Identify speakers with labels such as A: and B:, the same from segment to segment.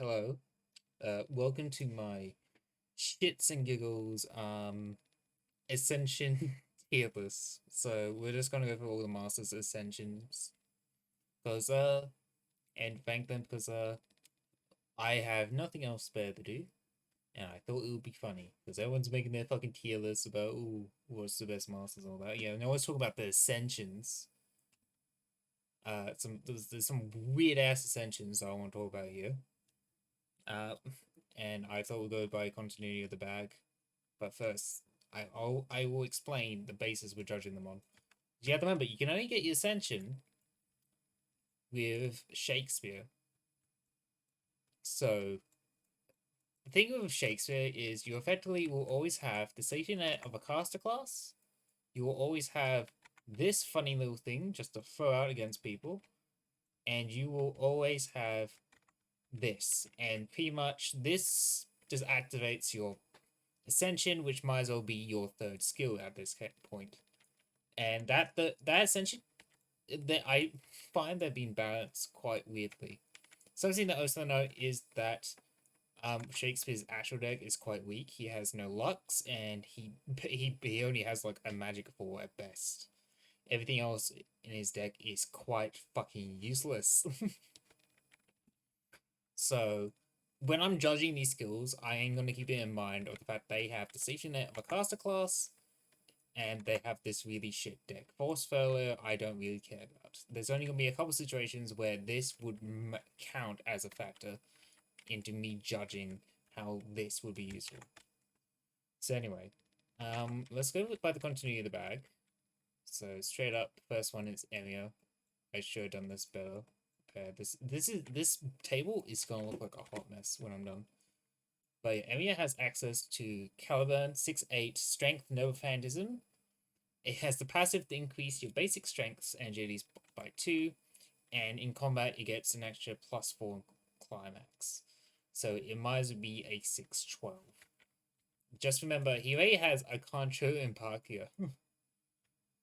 A: Alright, hello. Welcome to my shits and giggles Ascension tier list. So we're just gonna go through all the Masters Ascensions. Cause and thank them because I have nothing else better to do. And I thought it would be funny. Because everyone's making their fucking tier lists about what's the best Masters and all that. Yeah, now let's talk about the Ascensions. There's some weird ass Ascensions I want to talk about here. Uh and I thought we'll go by continuity of the bag. But first, I will explain the basis we're judging them on. You have to remember, you can only get your Ascension with Shakespeare. So, the thing with Shakespeare is you effectively will always have the safety net of a caster class. You will always have this funny little thing just to throw out against people. And you will always have this. And pretty much this just activates your Ascension, which might as well be your third skill at this point. And that Ascension that I find they're being balanced quite weirdly. Something that I also know is that Shakespeare's actual deck is quite weak. He has no Lux, and he only has like a Magic 4 at best. Everything else in his deck is quite fucking useless. So when I'm judging these skills, I am going to keep it in mind of the fact they have the safety net of a caster class, and they have this really shit deck. Force failure, I don't really care about. There's only going to be a couple situations where this would count as a factor into me judging how this would be useful. So anyway, let's go by the continuity of the bag. So straight up, first one is Emia. I should have done this better. This table is gonna look like a hot mess when I'm done. But yeah, Emia has access to Caliburn, 6/8, Strength, Nova Phantasm. It has the passive to increase your basic strengths and agilities by 2, and in combat it gets an extra +4 climax. So it might as well be a 6/12. Just remember, he already has a Concho and Parkia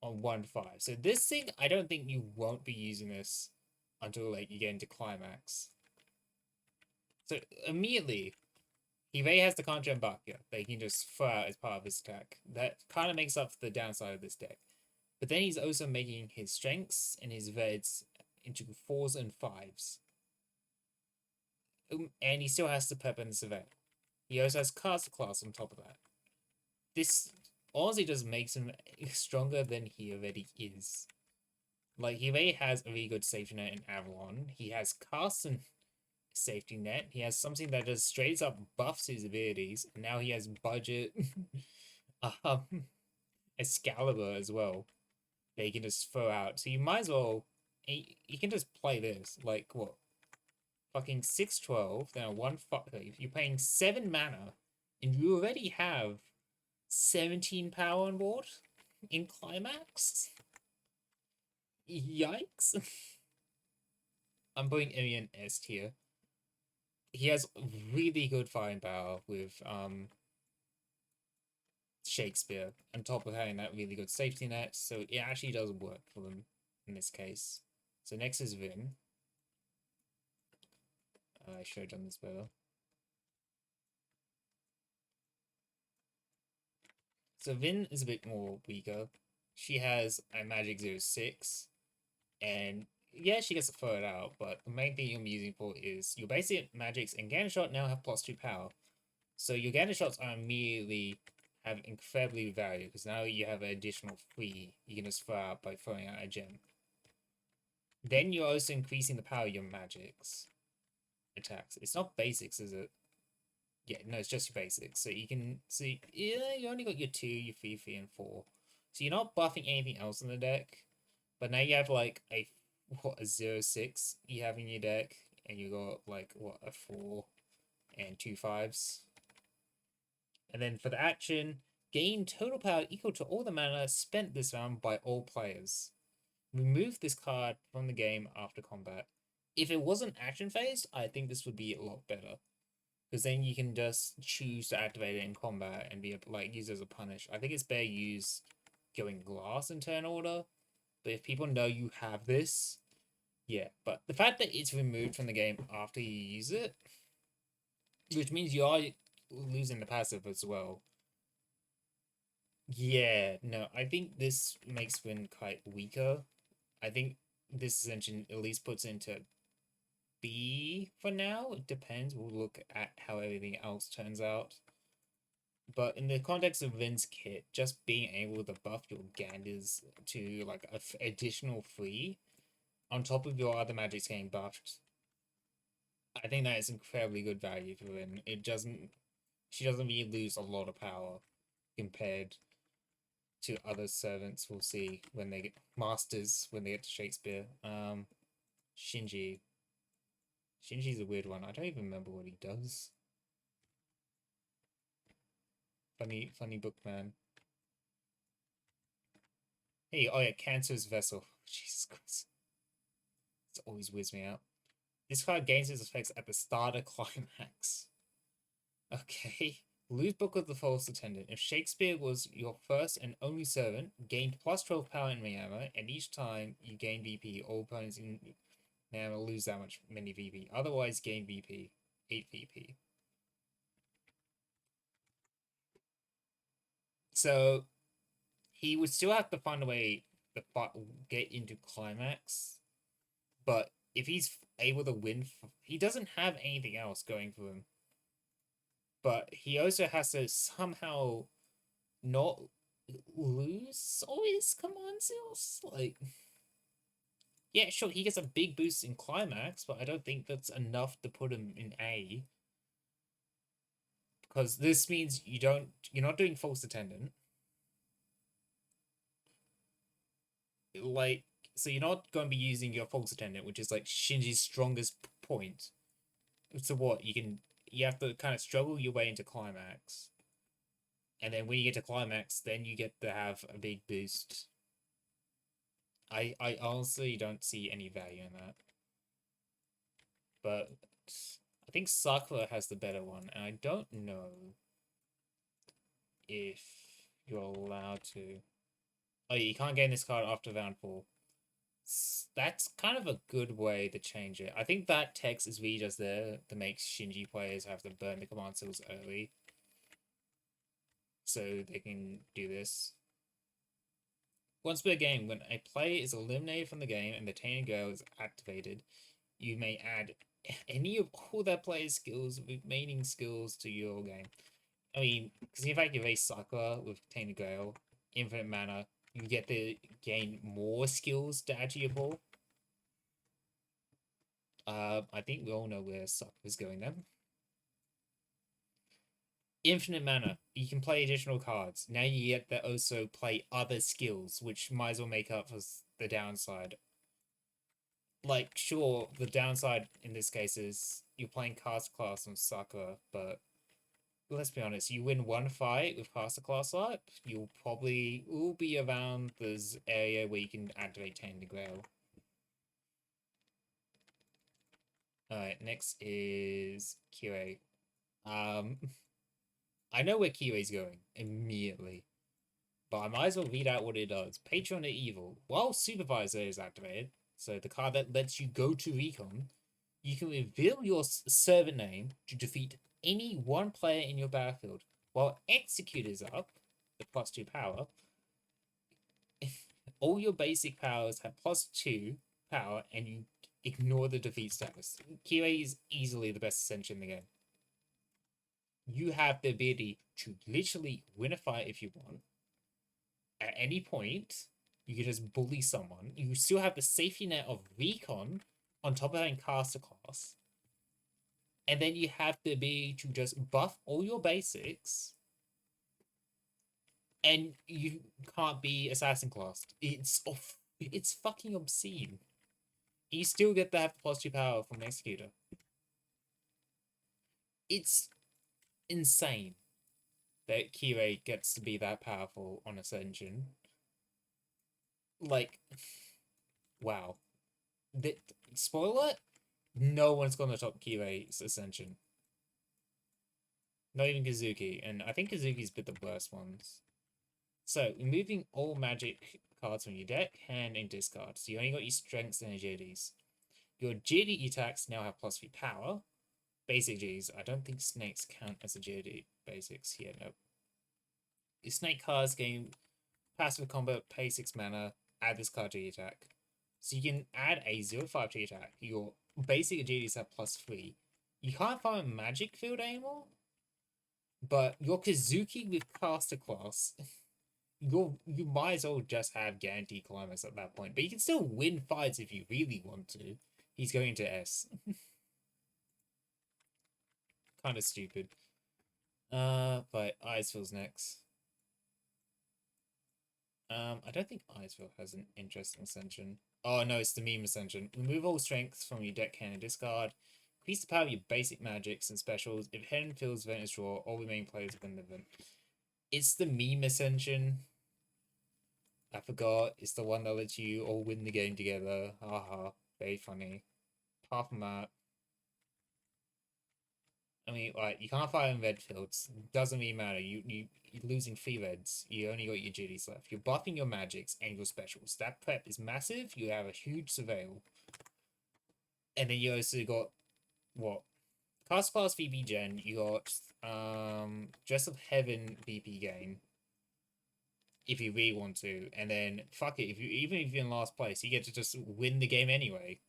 A: on 1/5. So this thing, I don't think you won't be using this until like you get into climax. So immediately, he already has the Concho and Parkia that he can just throw out as part of his attack. That kind of makes up for the downside of this deck. But then he's also making his strengths and his veds into 4s and 5s. And he still has the Pep and the Surveyor. He also has Caster Class on top of that. This honestly just makes him stronger than he already is. Like, he already has a really good safety net in Avalon. He has Cast and safety net. He has something that just straight up buffs his abilities. And now he has budget um, Excalibur as well. That he can just throw out. So you might as well... You can just play this. Like, what? Fucking 6/12. Then 1 5. You're paying 7 mana. And you already have 17 power on board in Climax? Yikes. I'm putting Emmy in S tier. He has really good firepower with Shakespeare, on top of having that really good safety net, so it actually does work for them in this case. So next is Vin. I should have done this better. So Vin is a bit more weaker. She has a Magic 06, and yeah, she gets to throw it out, but the main thing I'm using for is your basic magics and Gander Shot now have +2 power. So your Gander Shots are immediately have incredibly value because now you have an additional 3 you can just throw out by throwing out a gem. Then you're also increasing the power of your magics attacks. It's not basics, is it? Yeah, no, it's just your basics. So you can see, yeah, you only got your 2, your 3, and 4. So you're not buffing anything else in the deck. But now you have like a 0/6 you have in your deck, and you got like a 4 and 2 5s. And then for the action, gain total power equal to all the mana spent this round by all players. Remove this card from the game after combat. If it wasn't action phased, I think this would be a lot better. Because then you can just choose to activate it in combat and be like use it as a punish. I think it's better used going glass in turn order. But if people know you have this, yeah. But the fact that it's removed from the game after you use it, which means you are losing the passive as well. Yeah, no, I think this makes Win quite weaker. I think this Ascension at least puts into B for now. It depends. We'll look at how everything else turns out. But in the context of Vin's kit, just being able to buff your Ganders to like a additional 3 on top of your other magics getting buffed, I think that is incredibly good value for Vin. She doesn't really lose a lot of power compared to other servants we'll see when they get masters when they get to Shakespeare. Shinji. Shinji's a weird one. I don't even remember what he does. Funny book man. Hey, oh yeah, Cancer's Vessel. Jesus Christ. It's always whizzed me out. This card gains its effects at the start of climax. Okay. Lose Book of the False Attendant. If Shakespeare was your first and only servant, gained plus 12 power in Miama, and each time you gain VP, all opponents in Miama lose that much many VP. Otherwise, gain VP. 8 VP. So he would still have to find a way to get into climax, but if he's able to win, he doesn't have anything else going for him. But he also has to somehow not lose all his command skills. Like, yeah, sure, he gets a big boost in climax, but I don't think that's enough to put him in A. Because this means you're not doing false attendant. Like, so you're not going to be using your false attendant, which is like Shinji's strongest point. So what, you have to kind of struggle your way into climax. And then when you get to climax, then you get to have a big boost. I honestly don't see any value in that. But I think Sakura has the better one, and I don't know if you're allowed to. Oh, yeah, you can't gain this card after round 4. That's kind of a good way to change it. I think that text is really just there to make Shinji players have to burn the command skills early, so they can do this. Once per game, when a player is eliminated from the game and the Tainted Girl is activated, you may add any of all their players' skills, remaining skills, to your game. I mean, because if I give a Sakura with Tainted Grail, Infinite Mana, you get to gain more skills to add to your ball. I think we all know where Sakura's going then. Infinite Mana, you can play additional cards. Now you get to also play other skills, which might as well make up for the downside. Like, sure, the downside in this case is you're playing Cast Class on Sakura, but let's be honest, you win one fight with Caster Class up, you'll probably will be around this area where you can activate Tainted Grail. Alright, next is Kirei. I know where Kirei's going immediately, but I might as well read out what it does. Patron of Evil. While Supervisor is activated, so the card that lets you go to Recon, you can reveal your servant name to defeat any one player in your battlefield. While Execute is up, the +2 power, all your basic powers have +2 power and you ignore the defeat status. Kirei is easily the best Ascension in the game. You have the ability to literally win a fight if you want. At any point, you can just bully someone. You still have the safety net of Recon on top of having Caster Class. And then you have the ability to just buff all your basics. And you can't be Assassin classed. It's fucking obscene. You still get to have the +2 power from Executor. It's insane that Kirei gets to be that powerful on Ascension. Like, wow. Spoiler? No one's gonna top Kirei's Ascension. Not even Kazuki, and I think Kazuki's been the worst ones. So, removing all magic cards from your deck, hand, and discard. So you only got your strengths and agilities. Your agility attacks now have +3 power. Basic G's. I don't think snakes count as a GD basics here. Nope. Your snake cards gain passive combo, pay 6 mana, add this card to your attack. So you can add a 0/5 to your attack. Your basic GDs have +3. You can't find Magic Field anymore, but your Kazuki with Caster Class, you might as well just have guaranteed climax at that point. But you can still win fights if you really want to. He's going to S. Kind of stupid. But Iceville's next. I don't think Iceville has an interesting Ascension. Oh no, it's the meme Ascension. Remove all strengths from your deck hand and discard. Increase the power of your basic magics and specials. If head fills event is draw, all remaining players win the event. It's the meme Ascension. I forgot. It's the one that lets you all win the game together. Haha. Very funny. Apart from that, I mean, like, you can't fight in red fields. Doesn't really matter. You're losing 3 reds. You only got your GDs left. You're buffing your magics and your specials. That prep is massive. You have a huge surveil. And then you also got, what? Cast Class VP Gen. You got, Dress of Heaven VP gain. If you really want to. And then, fuck it. Even if you're in last place, you get to just win the game anyway.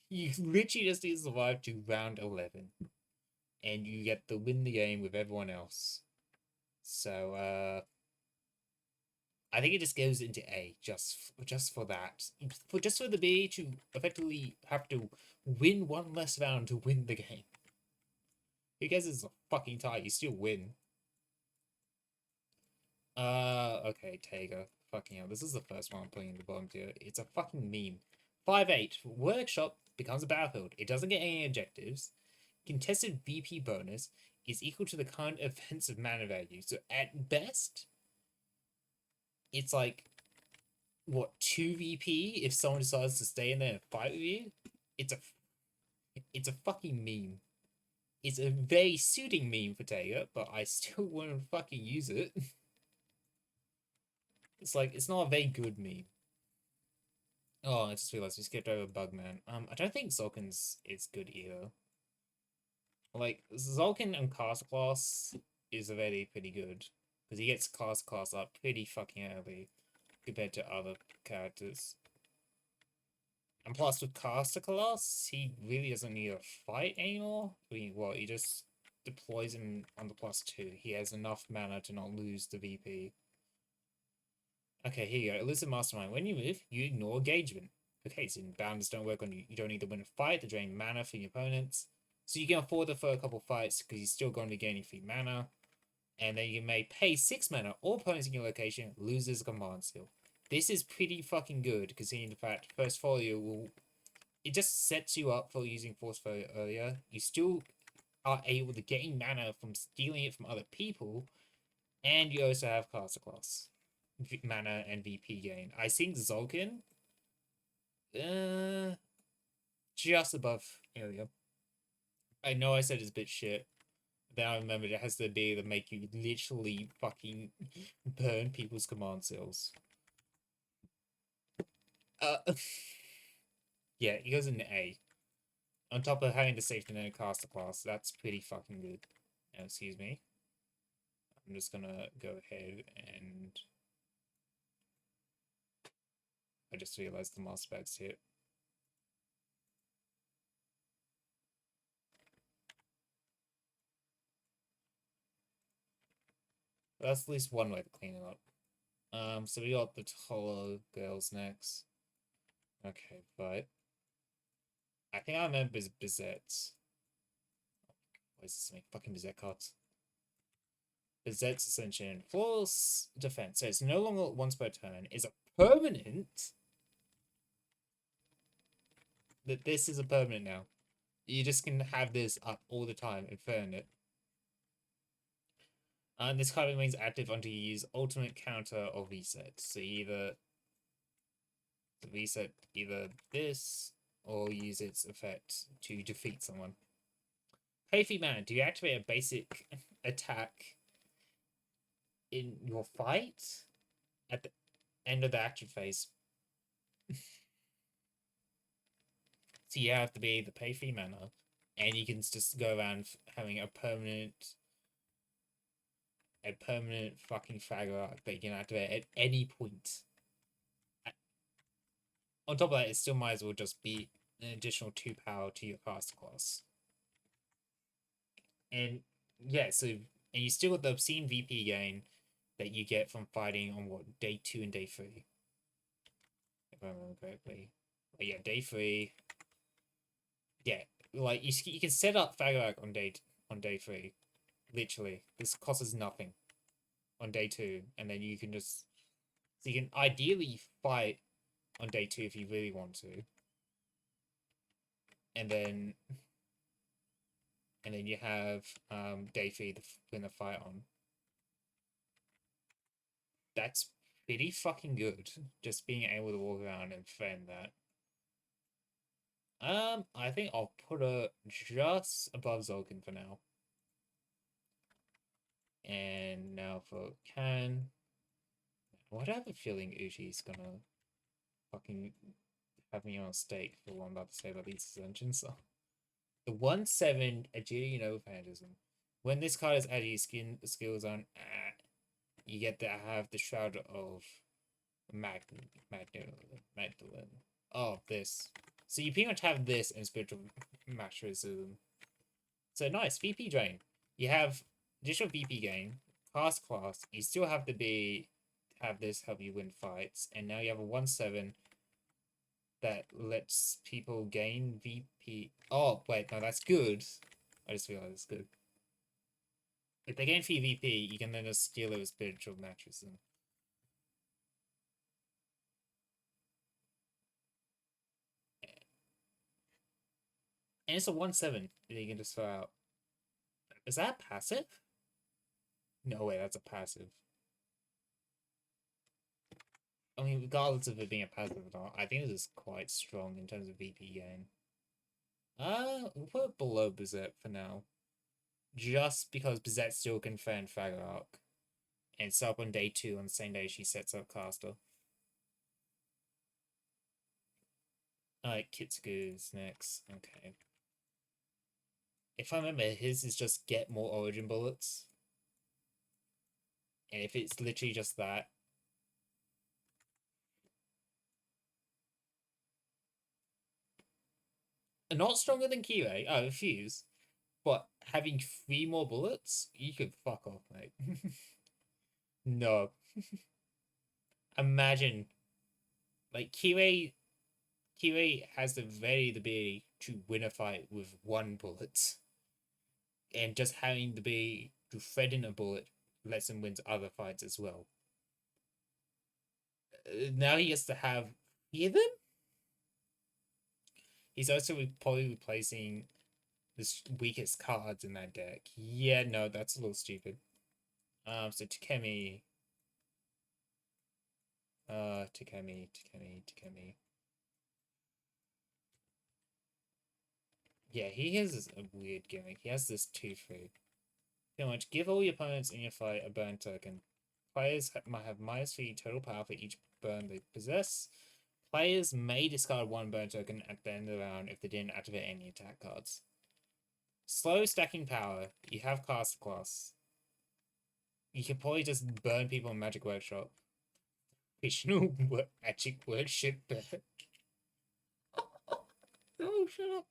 A: You literally just need to survive to round 11. And you get to win the game with everyone else. So, I think it just goes into A just for that. Just for the B to effectively have to win one less round to win the game. Who cares it's a fucking tie, you still win. Okay, Tega. Fucking hell, this is the first one I'm putting in the bottom tier. It's a fucking meme. 5/8. Workshop becomes a battlefield. It doesn't get any objectives. Contested VP bonus is equal to the current offensive mana value. So at best, it's like, what, 2 VP if someone decides to stay in there and fight with you? It's a fucking meme. It's a very suiting meme for Tega, but I still want to fucking use it. It's like, it's not a very good meme. Oh, I just realized we skipped over Bugman. I don't think Zolkin's is good either. Like, Zolkin and Cast Class is already pretty good. Because he gets Cast Class up pretty fucking early compared to other characters. And plus with Caster Class, he really doesn't need a fight anymore. I mean, what, he just deploys him on the +2. He has enough mana to not lose the VP. Okay, here you go. Elusive Mastermind. When you move, you ignore engagement. Okay, so bounds don't work on you. You don't need to win a fight to drain mana from your opponents. So you can afford to throw a couple fights because you're still going to be gaining free mana. And then you may pay 6 mana. All opponents in your location loses a command skill. This is pretty fucking good, considering the fact First Folio will... It just sets you up for using Force Folio earlier. You still are able to gain mana from stealing it from other people. And you also have Caster Class. Mana and VP gain. I think Zolkin... just above Ilya. I know I said it's a bit shit. Then I remembered it has to be to make you literally fucking burn people's command cells. Yeah, he goes in A. On top of having the safety net Caster Class, that's pretty fucking good. Oh, excuse me. I'm just gonna go ahead and... I just realized the master bag's hit. That's at least one way to clean it up. So we got the Tolo girls next. Okay, but I think I remember Bizet's. Why is this so many fucking Bizet cards? Bizet's Ascension. Flawless defense. So it's no longer once per turn. It's a permanent. That this is a permanent now. You just can have this up all the time and burn it. And this card remains active until you use ultimate counter or reset. So either reset either this or use its effect to defeat someone. Pay 3 mana. Do you activate a basic attack in your fight at the end of the action phase? So you have to be the pay 3 mana and you can just go around having a permanent fucking Fraggle Arc that you can activate at any point. On top of that, it still might as well just be an additional 2 power to your caster class. And yeah, so and you still got the obscene VP gain that you get from fighting on what, day 2 and day 3, if I remember correctly. But yeah, day 3. Yeah, like you can set up Fraggle Arc on day 3. Literally, this costs nothing on day 2, and then you can just so you can ideally fight on day 2 if you really want to, and then you have day 3 to win the fight on. That's pretty fucking good. Just being able to walk around and defend that. I think I'll put her just above Zolkin for now. And now for Karen. What I have a feeling Uchi's gonna fucking have me on stake for what I'm about to say about these Ascensions. So. The 1/7 agility and overphantasm. When this card is added to your skill zone, you get to have the Shroud of Magdalene. Oh, this. So you pretty much have this in Spiritual Materialism. So nice, VP drain. You have additional VP gain, class. You still have to have this help you win fights, and now you have a 1/7 that lets people gain VP. Oh wait, no, that's good. I just realized it's good. If they gain free VP, you can then just steal it with Spiritual Materialism. And it's a 1/7 that you can just throw out. Is that passive? No way, that's a passive. I mean, regardless of it being a passive or not, I think this is quite strong in terms of VP gain. We'll put it below Bizet for now. Just because Bizet still can fan Fraggle Arc. And it's up on day 2 on the same day she sets up Caster. Alright, Kitsugu's next. Okay. If I remember, his is just get more origin bullets. And if it's literally just that. Not stronger than Kirei, I refuse. But having 3 more bullets, you could fuck off, mate. No. Imagine. Like, Kirei has the very ability to win a fight with 1 bullet. And just having the ability to thread in a bullet lets him win other fights as well. Now he gets to have 3 of them? He's also probably replacing the weakest cards in that deck. Yeah, no, that's a little stupid. So Takemi. Takemi. Yeah, he has a weird gimmick. He has this 2/3. Pretty much, give all your opponents in your fight a burn token. Players might have -3 total power for each burn they possess. Players may discard 1 burn token at the end of the round if they didn't activate any attack cards. Slow stacking power. You have caster class. You can probably just burn people in Magic Workshop. Fictional Magic Workshop back. Oh, shut up.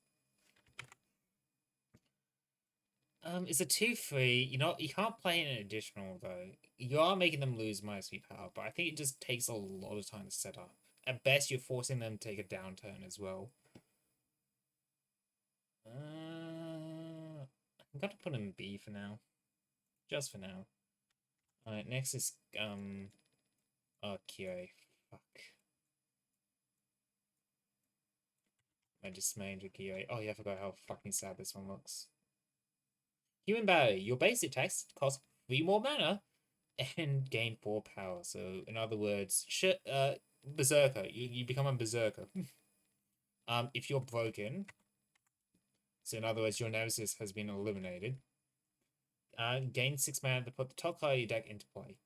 A: It's a 2/3. You can't play an additional though. You are making them lose -3 power, but I think it just takes a lot of time to set up. At best, you're forcing them to take a downturn as well. I'm gonna put him in B for now. Just for now. Alright, next is oh, Kirei. Fuck. I just made a Kirei. Oh yeah, I forgot how fucking sad this one looks. Human Barrier. Your basic attacks cost 3 more mana and gain 4 power. So, in other words, Berserker. You become a Berserker. If you're broken, so in other words, your Nemesis has been eliminated, gain 6 mana to put the top card of your deck into play.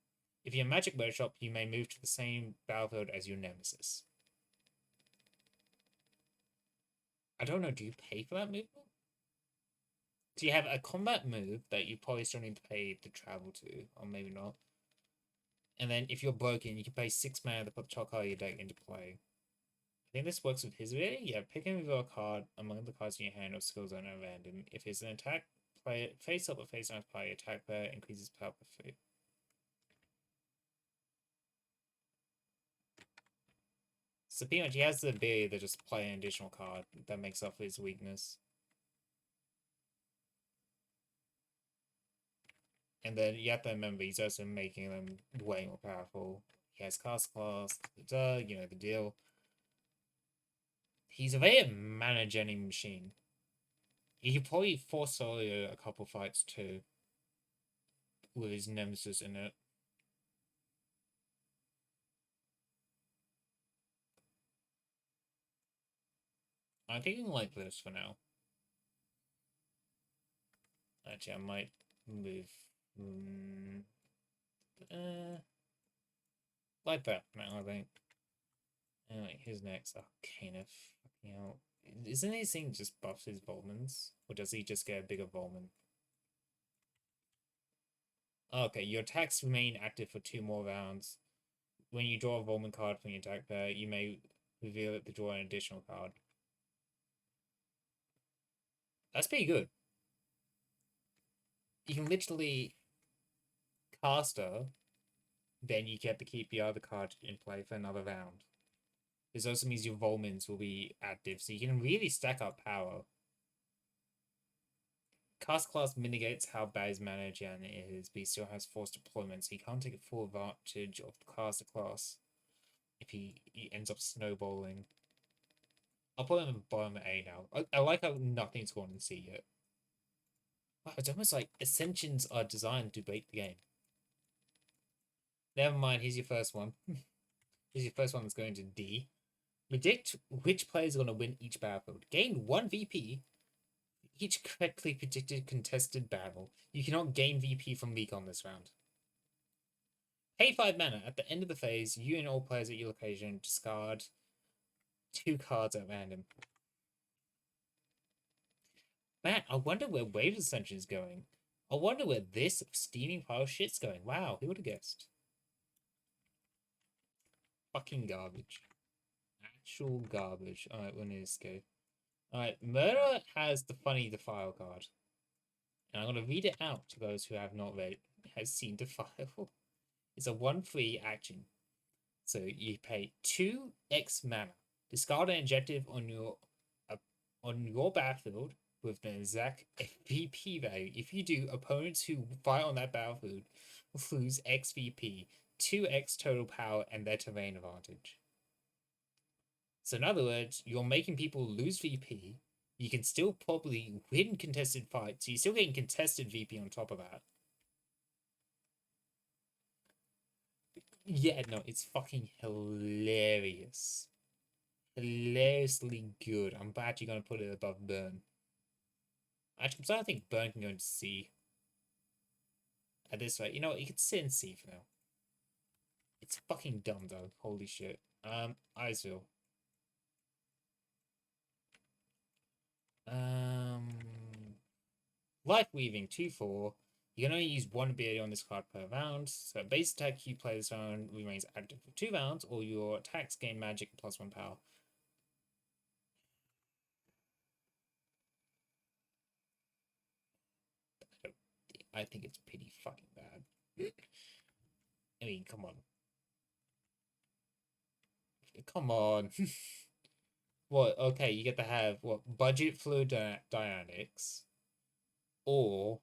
A: If you're Magic Workshop, you may move to the same battlefield as your Nemesis. I don't know, do you pay for that movement? So you have a combat move that you probably still need to pay to travel to, or maybe not. And then if you're broken, you can pay 6 mana to put the top card of your deck into play. I think this works with his ability. Yeah, pick and reveal a card among the cards in your hand or skill zone at random. If it's an attack player, face up or face down player, attack player increases power per 3. So pretty much he has the ability to just play an additional card that makes up for his weakness. And then you have to remember he's also making them way more powerful. He has cast class, you know the deal. He's a very mana-generating machine. He could probably force solo a couple fights too, with his nemesis in it. I think I like this for now. Actually, I might move. Like that for now, I think. Anyway, who's next? Oh, Kenneth. Fucking hell. Isn't he saying just buffs his Volmans? Or does he just get a bigger Volman? Okay, your attacks remain active for 2 more rounds. When you draw a Volman card from your attack pair, you may reveal it to draw an additional card. That's pretty good. You can literally cast her, then you get to keep the other card in play for another round. This also means your Volmans will be active, so you can really stack up power. Cast class mitigates how bad his mana gen is, but he still has forced deployment, so he can't take full advantage of caster class if he ends up snowballing. I'll put him in bottom A now. I like how nothing's gone in C yet. Wow, it's almost like Ascensions are designed to break the game. Never mind, here's your first one. Here's your first one that's going to D. Predict which player is going to win each battlefield. Gain 1 VP each correctly predicted contested battle. You cannot gain VP from recon this round. Pay 5 mana. At the end of the phase, you and all players at your location discard 2 cards at random. Man, I wonder where Wave Ascension is going. I wonder where this steaming pile of shit's going. Wow, who would have guessed? Fucking garbage. Actual garbage. Alright, when is go? Alright, Murder has the funny Defile card. And I'm going to read it out to those who have not read has seen Defile. It's a 1/3 action. So you pay 2x mana. Discard an objective on your battlefield with an exact VP value. If you do, opponents who fight on that battlefield lose X VP, 2x total power, and their terrain advantage. So in other words, you're making people lose VP. You can still probably win contested fights. So you're still getting contested VP on top of that. Yeah, no, it's fucking hilarious. Hilariously good. I'm glad you're going to put it above Burn. Actually, I'm starting to think Burn can go into C. At this rate, you know what? You could sit in C for now. It's fucking dumb, though. Holy shit. Iceville. Life Weaving, 2/4. You can only use 1 ability on this card per round. So base attack you play this round remains active for 2 rounds, or your attacks gain magic plus 1 power. I think it's pretty fucking bad. I mean, come on. Come on. What? Okay, you get to have, what, budget fluid dynamics, or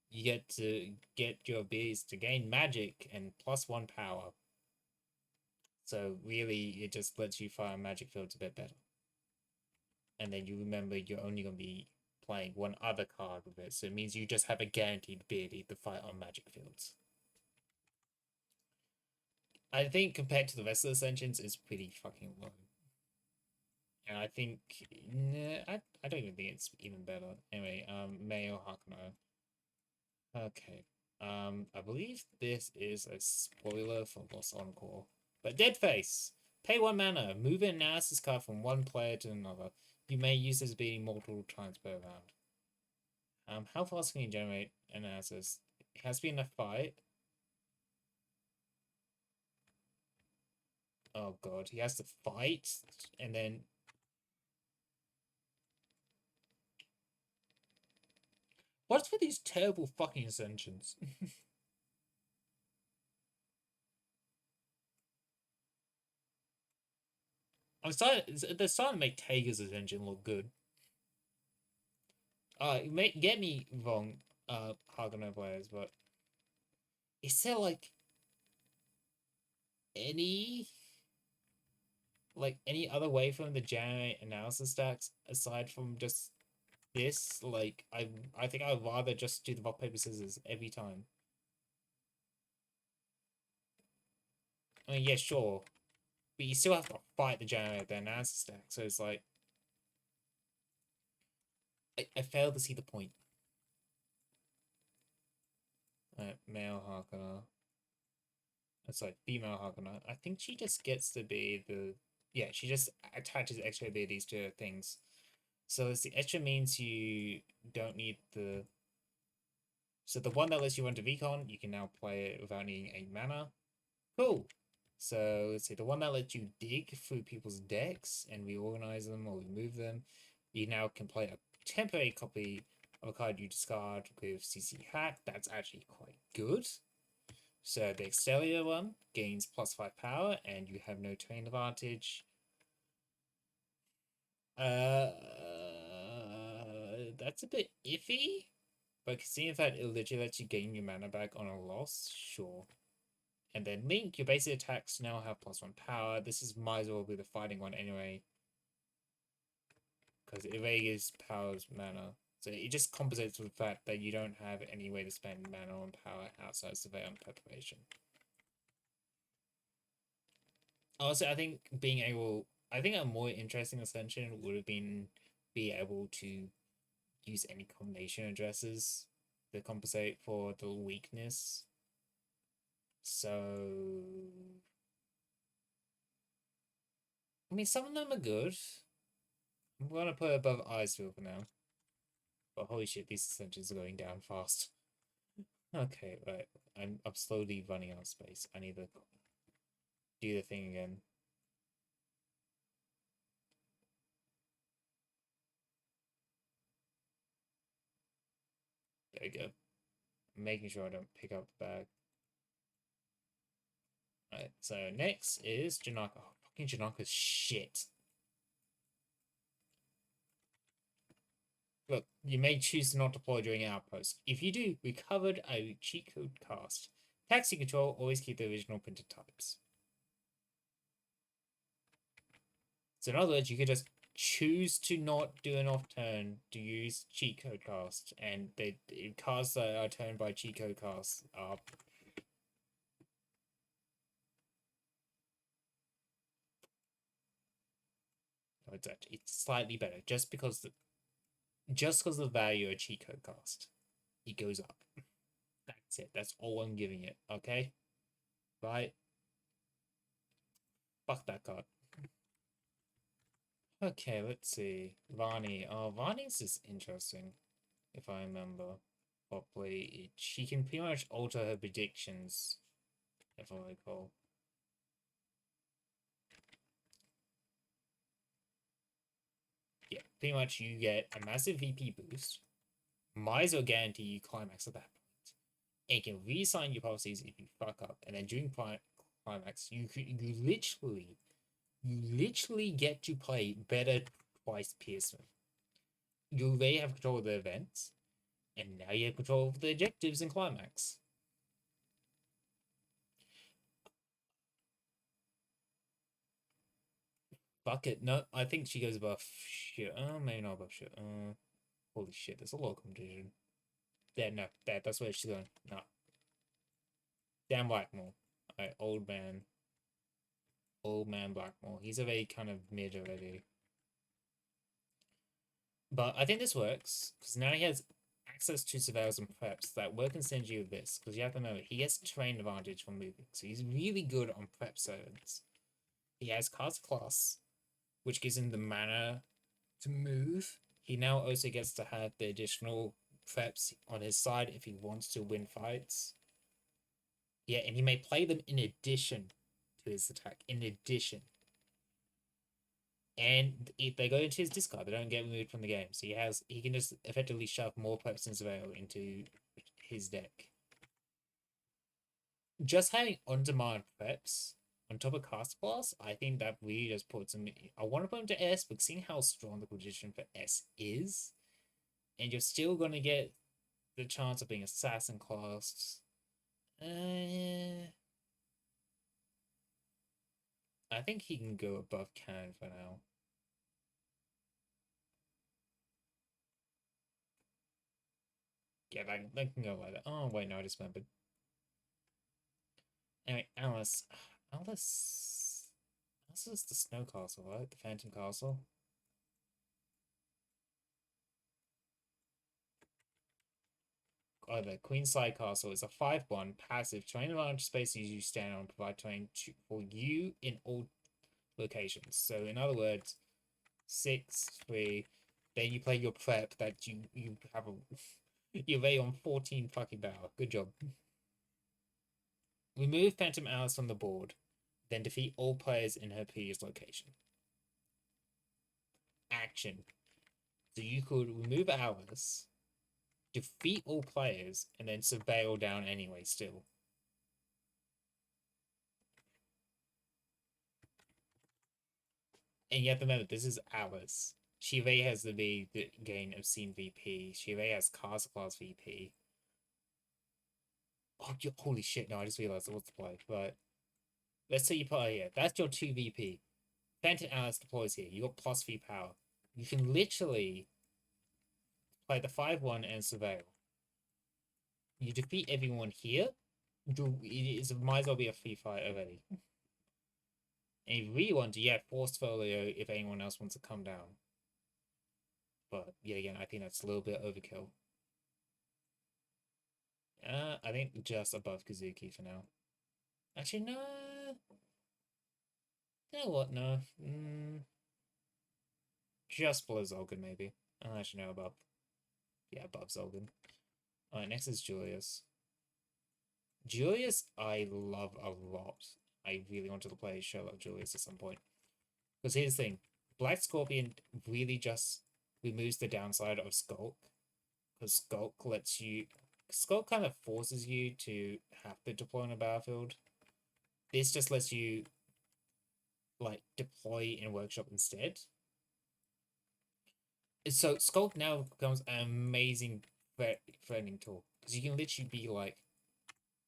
A: you get to get your abilities to gain magic and plus 1 power. So really, it just lets you fire magic fields a bit better. And then you remember you're only going to be playing 1 other card with it, so it means you just have a guaranteed ability to fight on magic fields. I think compared to the rest of the Ascensions, it's pretty fucking low. And I think, nah, I don't even think it's even better. Anyway, Mayo Hakuno. Okay. I believe this is a spoiler for Lost Encore. But Deadface! Pay 1 mana. Move an analysis card from one player to another. You may use this ability multiple times per round. How fast can you generate analysis? It has to be in a fight. Oh god, he has to fight and then what's with these terrible fucking ascensions? They're starting to make Tager's ascension look good. Get me wrong, Hagono players, but is there any any other way for them to generate analysis stacks aside from just this? I think I'd rather just do the rock paper scissors every time. I mean, yeah, sure, but you still have to fight to generate the analysis stack. So it's like I fail to see the point. Male Harkonnen. It's like female Harkonnen. I think she just gets to be the yeah. She just attaches extra abilities to things. So it's the extra means you don't need the. So the one that lets you run to recon, you can now play it without needing a mana. Cool. So let's see, the one that lets you dig through people's decks and reorganize them or remove them, you now can play a temporary copy of a card you discard with CC hack. That's actually quite good. So the exterior one gains +5 power and you have no terrain advantage. That's a bit iffy. But seeing that it literally lets you gain your mana back on a loss, sure. And then Link, your basic attacks now have +1 power. This is might as well be the fighting one anyway. Because Evades powers mana. So it just compensates for the fact that you don't have any way to spend mana on power outside Surveillance Preparation. Also, I think I think a more interesting ascension would have been be able to use any combination addresses to compensate for the weakness. So, I mean, some of them are good. I'm gonna put it above Icefield for now. But holy shit, these ascensions are going down fast. Okay, right. I'm slowly running out of space. I need to do the thing again. There we go. I'm making sure I don't pick up the bag. Alright, so next is Janaka. Oh, fucking Janaka's shit. Look, you may choose to not deploy during outpost. If you do, we covered a cheat code cast. Taxi control, always keep the original printed types. So in other words, you could just choose to not do an off turn to use cheat code cast, and the casts that are turned by cheat code cast are it's slightly better just because the value of cheat code cast it goes up. That's it. That's all I'm giving it. Okay, right? Fuck that card. Okay, let's see. Vani. Oh, Vani's is interesting. If I remember properly, she can pretty much alter her predictions. If I recall. Yeah, pretty much you get a massive VP boost. Might as well guarantee you climax at that point. And you can reassign your policies if you fuck up. And then during climax, you literally get to play better twice Pierceman. You already have control of the events, and now you have control of the objectives in climax. Fuck it. No, I think she goes above shit. Maybe not above shit. Holy shit, there's a lot of competition. Yeah, no, that's where she's going. No. Dan Blackmore. Alright, old man. Old man Blackmore. He's a very kind of mid already. But I think this works, because now he has access to surveillance and preps that work in synergy with this, because you have to remember, he gets terrain advantage from moving, so he's really good on prep servants. He has cast class, which gives him the mana to move. He now also gets to have the additional preps on his side if he wants to win fights. Yeah, and he may play them in addition to his attack. In addition. And if they go into his discard, they don't get removed from the game. So he can just effectively shove more preps and surveil into his deck. Just having on-demand preps on top of cast class, I think that really just puts him. I want to put him to S, but seeing how strong the position for S is, and you're still gonna get the chance of being assassin class. I think he can go above Can for now. Yeah, that can go like that. Oh wait, no, I just remembered. Anyway, Alice. Alice is the Snow Castle, right? The Phantom Castle. Oh, the Queenside Castle is a 5/1 passive. 20 large spaces you stand on provide 20 for you in all locations. So in other words, 6/3. Then you play your prep that you have a you lay on 14 fucking power. Good job. Remove Phantom Alice from the board, then defeat all players in her previous location. Action. So you could remove Alice, defeat all players, and then surveil down anyway still. And you have to remember, this is Alice. Shive has the big gain Obscene VP. Shive has Castle Class VP. Oh, holy shit, no, I just realized it was the play. But let's say you put her here. That's your 2 VP. Phantom Alice deploys here. You got plus V power. You can literally play the 5/1 and surveil. You defeat everyone here. It might as well be a free fight already. And if you really want to, yeah, force folio if anyone else wants to come down. But yeah, again, I think that's a little bit overkill. I think just above Kazuki for now. Actually, no. You know what? No. Just below Zolgan, maybe. I don't actually know above. Yeah, above Zolgan. Alright, next is Julius. Julius, I love a lot. I really wanted to play Sherlock Julius at some point. Because here's the thing. Black Scorpion really just removes the downside of Skulk. Because Skulk lets you... Skulk kind of forces you to have to deploy on a battlefield. This just lets you, like, deploy in Workshop instead. So Skulk now becomes an amazing threatening tool. Because you can literally be like,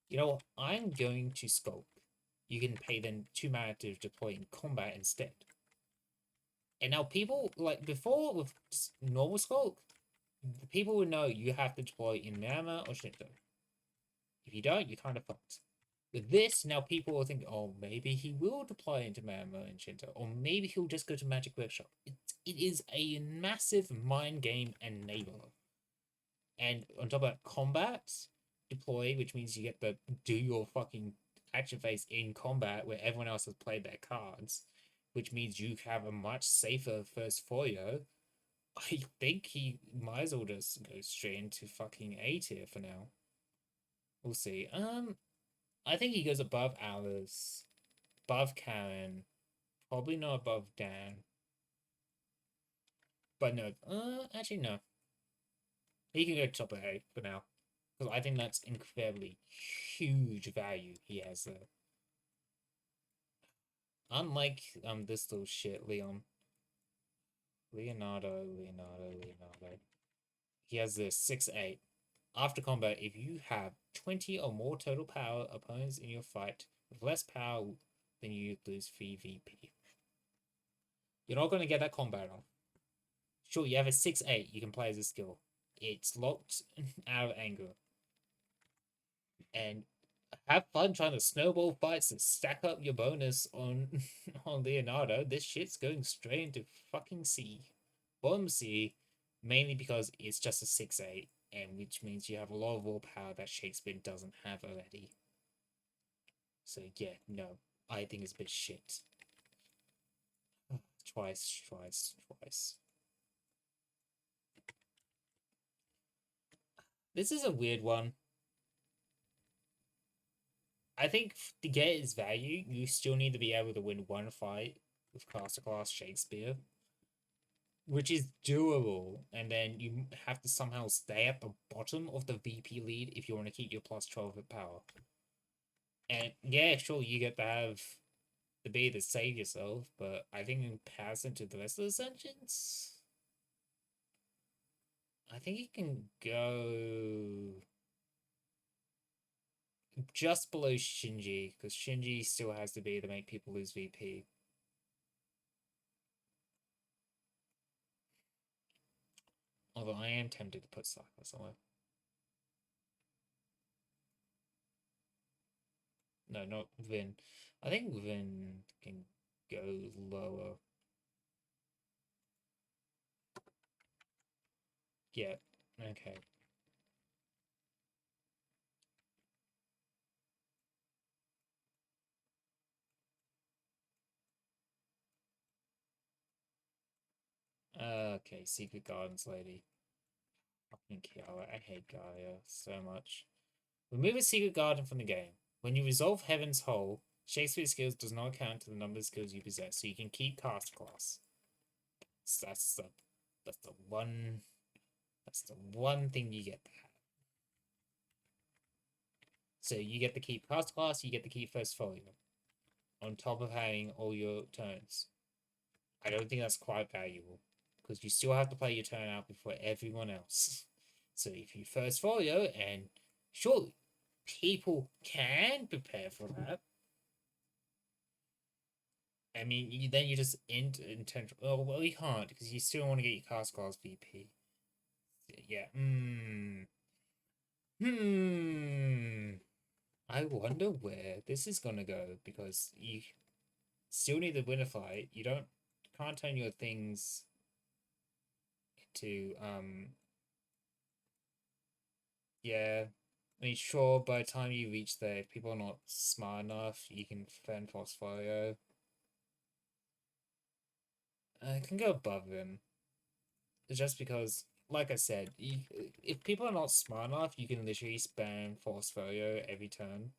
A: you know what, I'm going to Skulk. You can pay them 2 mana to deploy in combat instead. And now people, like before with normal Skulk, people would know you have to deploy in Mama or Shinto. If you don't, you're kind of fucked. With this, now people will think, oh, maybe he will deploy into Mama and Shinto, or maybe he'll just go to Magic Workshop. It is a massive mind game enabler. And on top of that, combat deploy, which means you get to do your fucking action phase in combat where everyone else has played their cards, which means you have a much safer first folio. I think he might as well just go straight into fucking A tier for now. We'll see. I think he goes above Alice, above Karen, probably not above Dan. But no, actually no. He can go top of A for now. Because I think that's incredibly huge value he has there. Unlike this little shit, Leonardo. He has this 6/8. After combat, if you have 20 or more total power opponents in your fight with less power than you lose 3 VP. You're not going to get that combat off. Sure, you have a 6/8 you can play as a skill. It's locked out of anger. And have fun trying to snowball fights and stack up your bonus on on Leonardo. This shit's going straight into fucking C. Bottom C, mainly because it's just a 6/8, and which means you have a lot of raw power that Shakespeare doesn't have already. So yeah, no, I think it's a bit shit. Twice. This is a weird one. I think to get its value, you still need to be able to win one fight with Caster Class Shakespeare, which is doable, and then you have to somehow stay at the bottom of the VP lead if you want to keep your plus 12 at power. And yeah, sure, you get to have the B to save yourself, but I think in comparison to the rest of the Ascensions, I think it can go just below Shinji, because Shinji still has to be to make people lose VP. Although I am tempted to put Sakura somewhere. No, not Vin. I think Vin can go lower. Yeah, okay. Okay, Secret Gardens Lady. Fucking Kiara, I hate Gaia so much. Remove a secret garden from the game. When you resolve Heaven's Hole, Shakespeare skills does not count to the number of skills you possess, so you can keep Cast Class. So that's the one thing you get to have. So you get to keep Cast Class, you get to keep First Folio, on top of having all your turns. I don't think that's quite valuable, because you still have to play your turn out before everyone else. So if you First Folio, and surely people can prepare for that. I mean, then you just intentional. Oh, well, you can't because you still want to get your cast class VP. Yeah. I wonder where this is gonna go because you still need to win a fight. You can't turn your things to yeah. I mean, sure. By the time you reach there, if people are not smart enough, you can fend portfolio. I can go above them. Just because, like I said, if people are not smart enough, you can literally spam Force Folio every turn.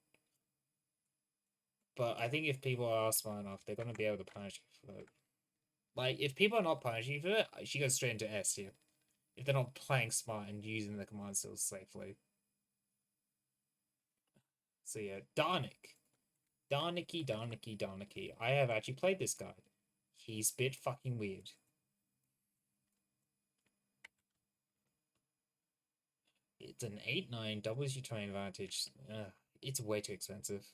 A: But I think if people are smart enough, they're going to be able to punish you for it. Like, if people are not punishing you for it, she goes straight into S here. If they're not playing smart and using the command skills safely. So yeah, Darnik. Darnicky. I have actually played this guy. He's a bit fucking weird. It's an 8-9, doubles your turn advantage. It's way too expensive.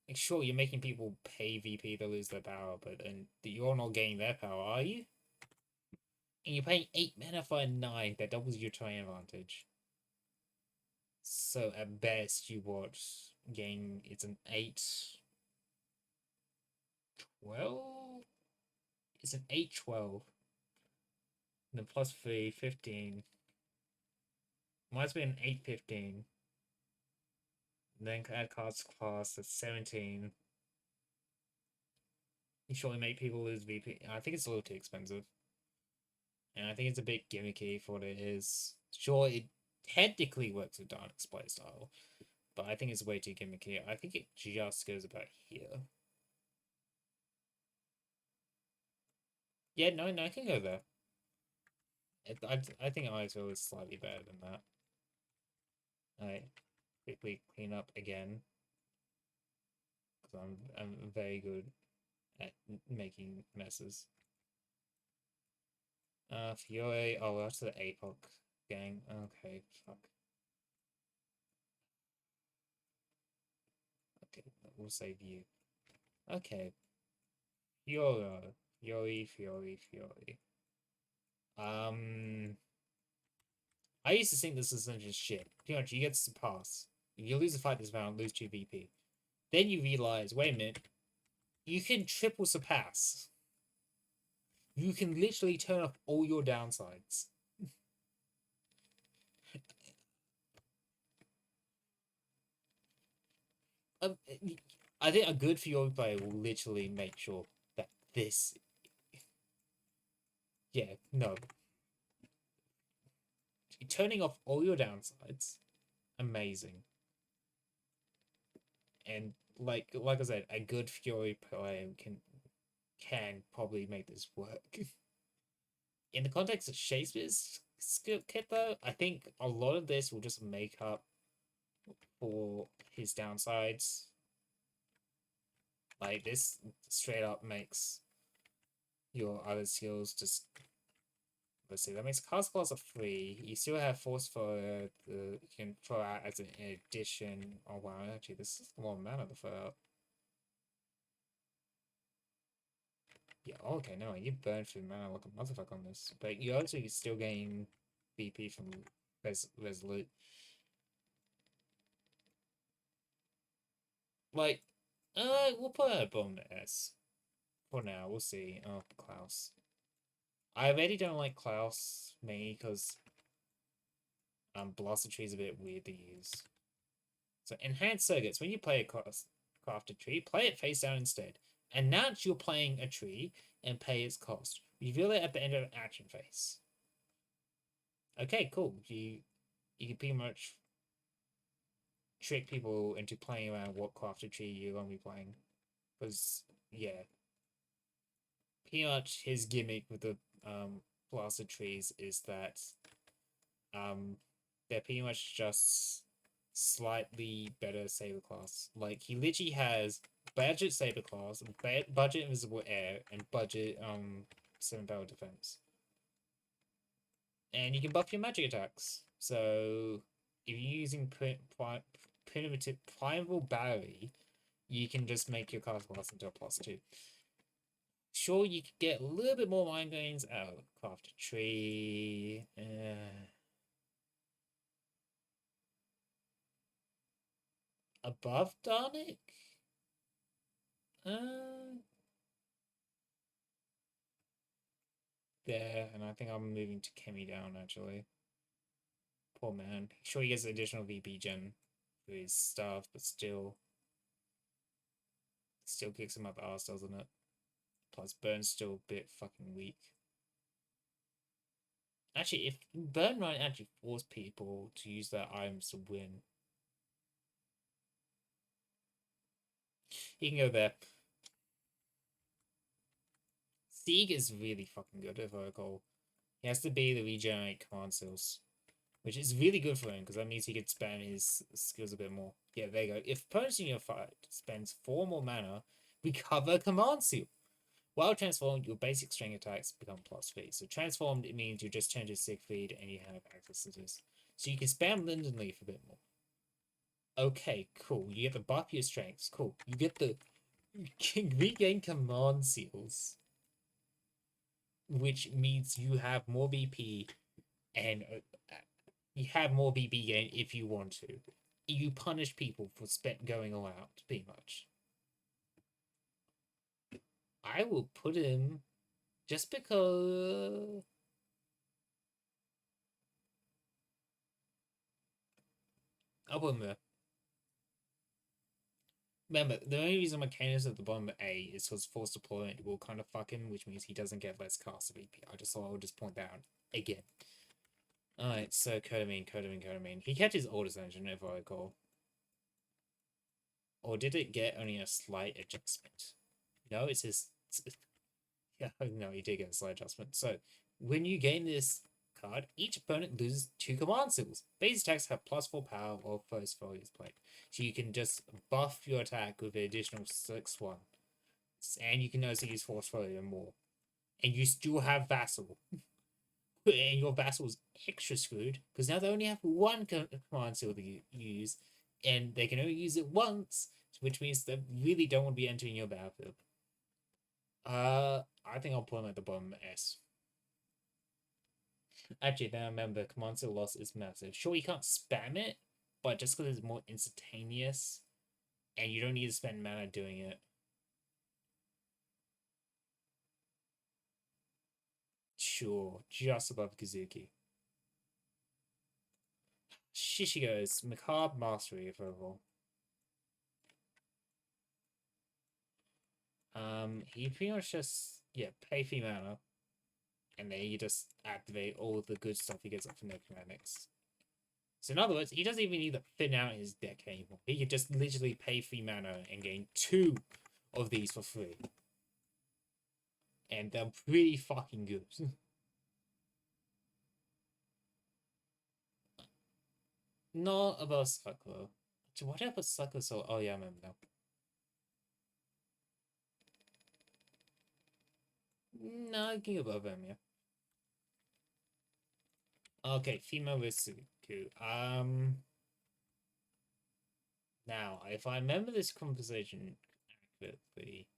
A: Like, sure, you're making people pay VP to lose their power, but and you're not getting their power, are you? And you're paying 8 mana for a 9 that doubles your turn advantage. So at best, you what? Getting it's an 8. 12? It's an 8-12. And then plus 3, 15. Might as well be an 8-15. Then add cards class, that's 17. You surely make people lose VP. I think it's a little too expensive. And I think it's a bit gimmicky for what it is. Sure, it technically works with Dark's playstyle, but I think it's way too gimmicky. I think it just goes about here. Yeah, no, I can go there. I think ISO is slightly better than that. I quickly clean up again because I'm very good at making messes. Fiore. Oh, that's the APOC gang. Okay, fuck. Okay, we'll save you. Okay. Fiora. Fiore. I used to think this is just shit. Pretty much, you get to pass. If you lose a fight this round, lose 2 VP. Then you realize, wait a minute, you can triple surpass. You can literally turn off all your downsides. um, I think a good Fiora player will literally make sure that this. Yeah, no. turning off all your downsides. Amazing. And like I said, a good Fury player can probably make this work. In the context of Shakespeare's skill kit, though, I think a lot of this will just make up for his downsides. Like, this straight up makes your other skills just... Let's see, that makes cast class a 3. You still have force for you can throw out as an addition. Oh wow, actually, this is a lot of mana to throw out. Yeah, okay, no, you burn through mana like a motherfucker on this. But you also still gain BP from Resolute. Like, we'll put a bomb S. For now, we'll see. Oh, Klaus. I already don't like Klaus, mainly because Blaster Tree is a bit weird to use. So, Enhanced Circuits. When you play a crafted tree, play it face down instead. Announce you're playing a tree and pay its cost. Reveal it at the end of an action phase. Okay, cool. You can pretty much trick people into playing around what crafted tree you're going to be playing. Because, yeah. Pretty much his gimmick with the Blaster Trees is that they're pretty much just slightly better saber class. Like, he literally has budget saber class, budget invisible air, and budget 7 power defense. And you can buff your magic attacks. So if you're using primitive primal battery, you can just make your cast class into a +2. Sure, you could get a little bit more mind gains out. Craft a tree. Above Darnik? There, and I think I'm moving to Kemi down actually. Poor man. Sure, he gets additional VP gen for his stuff, but still kicks him up the arse, doesn't it? Plus, Burn's still a bit fucking weak. Actually, if Burn might actually force people to use their items to win. He can go there. Sieg is really fucking good if I recall. He has to be the regenerate command skills, which is really good for him because that means he can spam his skills a bit more. Yeah, there you go. If opponent in your fight spends 4 more mana, recover command seal. While transformed, your basic strength attacks become +3. So transformed, it means you just change your Siegfried and you have access to this. So you can spam Linden Leaf a bit more. Okay, cool. You get the buff your strengths. Cool. You get the... You can regain command seals, which means you have more BP and you have more BP gain if you want to. You punish people for going all out, pretty much. I will put him just because... I'll put him there. Remember, the only reason Mechanis at the bottom of A is because force deployment will kind of fuck him, which means he doesn't get less cast of EP. I thought I would just point that out again. Alright, so Codamine. He catches old Ascension, if I recall. Or did it get only a slight adjustment? No, it's his... Yeah, no, he did get a slight adjustment. So, when you gain this card, each opponent loses 2 command seals. Base attacks have +4 power while first foe is played. So you can just buff your attack with an additional 6/1. And you can also use Force Foe even more. And you still have Vassal. And your Vassal is extra screwed, because now they only have 1 command seal to use, and they can only use it once, which means they really don't want to be entering your battlefield. I think I'll put him at the bottom S. Actually, then I remember command seal loss is massive. Sure, you can't spam it, but just because it's more instantaneous, and you don't need to spend mana doing it. Sure, just above Kazuki. Shishigo's Macabre Mastery of overall. He pretty much just, yeah, pay 3 mana. and then you just activate all the good stuff he gets up from necromatics. So in other words, he doesn't even need to thin out his deck anymore. He could just literally pay 3 mana and gain 2 of these for free. And they're pretty fucking good. Not about Cyclo. What happened with Cyclo? So, oh yeah, I remember now. No, I can go above him, yeah. Okay, female Ritsuku. Now, if I remember this conversation accurately,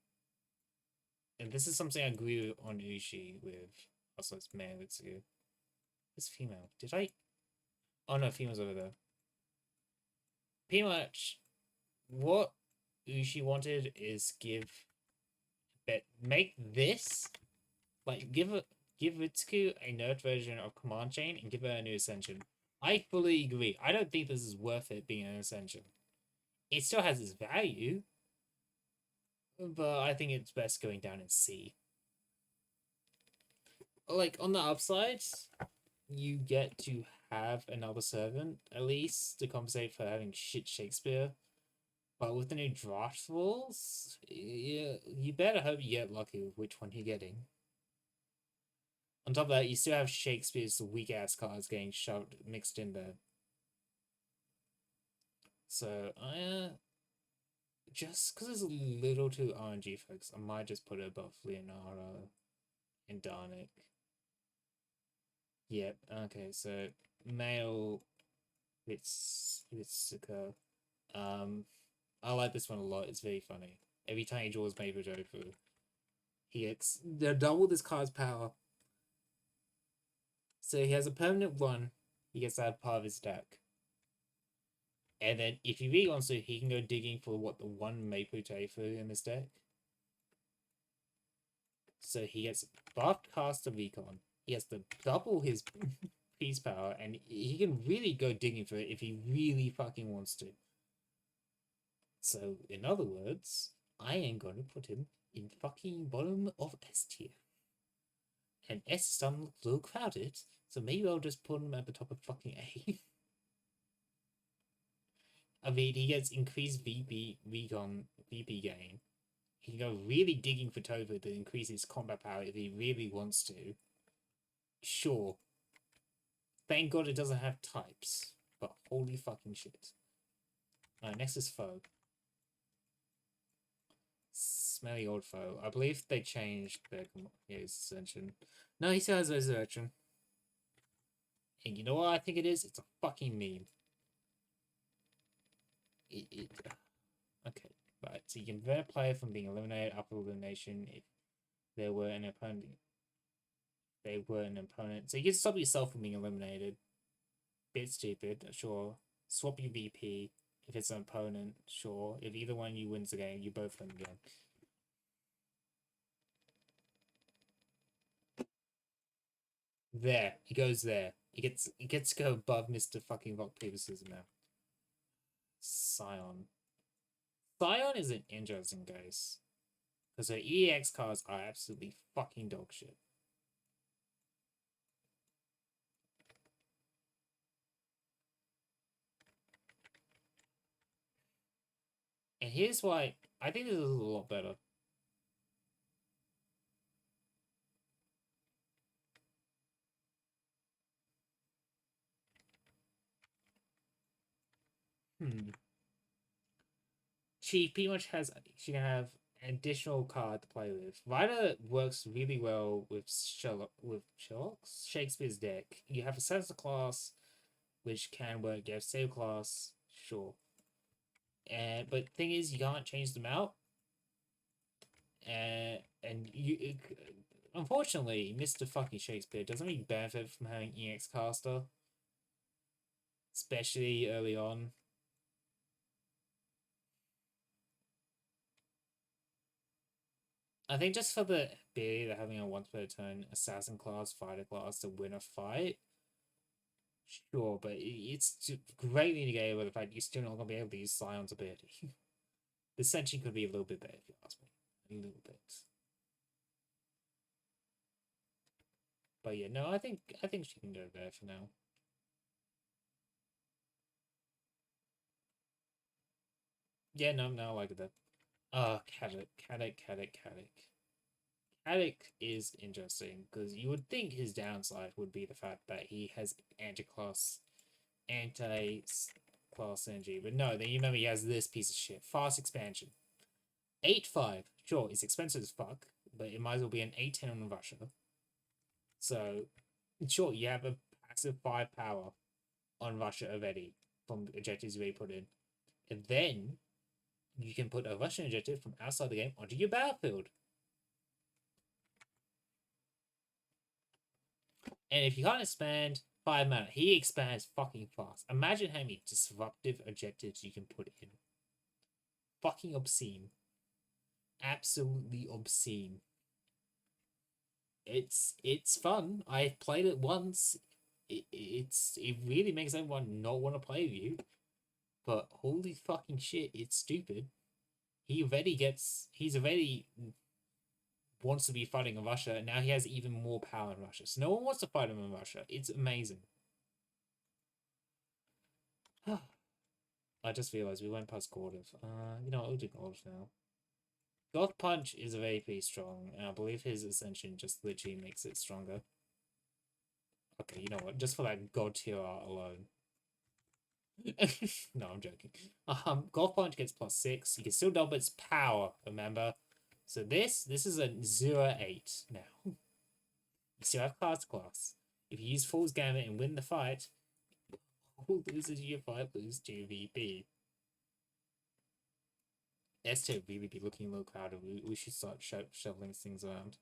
A: and this is something I agree on Ushi with, also it's male Ritsuku. It's female. Did I? Oh no, female's over there. Pretty much, what Ushi wanted is make this, like, give Ritsuku a nerd version of Command Chain and give her a new Ascension. I fully agree. I don't think this is worth it being an Ascension. It still has its value, but I think it's best going down in C. Like, on the upside, you get to have another servant, at least, to compensate for having shit Shakespeare. But with the new draft rules, you better hope you get lucky with which one you're getting. On top of that, you still have Shakespeare's weak-ass cards getting mixed in there. So, just because it's a little too RNG, folks, I might just put it above Leonardo and Darnik. Yep, okay, so male Ritsuka. I like this one a lot, it's very funny. Every time he draws Maple Tofu, they double this card's power. So he has a permanent 1, he gets that part of his deck. And then if he really wants to, he can go digging for the 1 Maple Tofu in this deck. So he gets buffed caster recon. He has to double his piece power, and he can really go digging for it if he really fucking wants to. So, in other words, I am going to put him in fucking bottom of S tier. And S is starting to look a little crowded, so maybe I'll just put him at the top of fucking A. I mean, he gets increased VP gain. He can go really digging for Tofu to increase his combat power if he really wants to. Sure. Thank God it doesn't have types. But holy fucking shit. Alright, next is Foe. Smelly old Foe. I believe they changed their Ascension. No, he still has Resurrection. And you know what I think it is? It's a fucking meme. Okay, right. So you can prevent a player from being eliminated after elimination if there were an opponent. So you can stop yourself from being eliminated. Bit stupid, sure. Swap your VP if it's an opponent, sure. If either one of you wins the game, you both win the game. There, he goes there. He gets to go above Mr. fucking Rock Paper Scissors now. Scion. Scion is an interesting case. Because her EX cards are absolutely fucking dog shit. And here's why I think this is a lot better. She pretty much she can have an additional card to play with. Rider works really well with Shakespeare's deck. You have a Sensor class, which can work. You have Save class, sure. But thing is, you can't change them out. And unfortunately, Mr. fucking Shakespeare doesn't really benefit from having EX caster, especially early on. I think just for the ability of having a once per turn assassin class, fighter class to win a fight, sure, but it's greatly negated by the fact you're still not going to be able to use Scion's ability. The Ascension could be a little bit better if you ask me. A little bit. But yeah, no, I think she can go there for now. Yeah, no, I like that. Caddick. Caddick is interesting because you would think his downside would be the fact that he has anti-class energy, but no, then you remember he has this piece of shit. Fast expansion. 8-5. Sure, it's expensive as fuck, but it might as well be an 8-10 on Russia. So, sure, you have a passive 5 power on Russia already from objectives you already put in. And then you can put a Russian objective from outside the game onto your battlefield. And if you can't expand 5 mana, he expands fucking fast. Imagine how many disruptive objectives you can put in. Fucking obscene. Absolutely obscene. It's fun. I've played it once. It really makes everyone not want to play with you. But holy fucking shit, it's stupid. He's already wants to be fighting in Russia, and now he has even more power in Russia. So no one wants to fight him in Russia. It's amazing. I just realized we went past Gordiv. You know, I'll do Gordiv now. Goth Punch is very strong, and I believe his Ascension just literally makes it stronger. Okay, you know what? Just for that God tier alone. No, I'm joking. Goth Punch gets +6. You can still double its power, remember? So this is a 0-8 now. You still have class. If you use Fool's Gambit and win the fight, who loses your fight, lose 2VP. S2 really be looking a little crowded. We should start shoveling things around.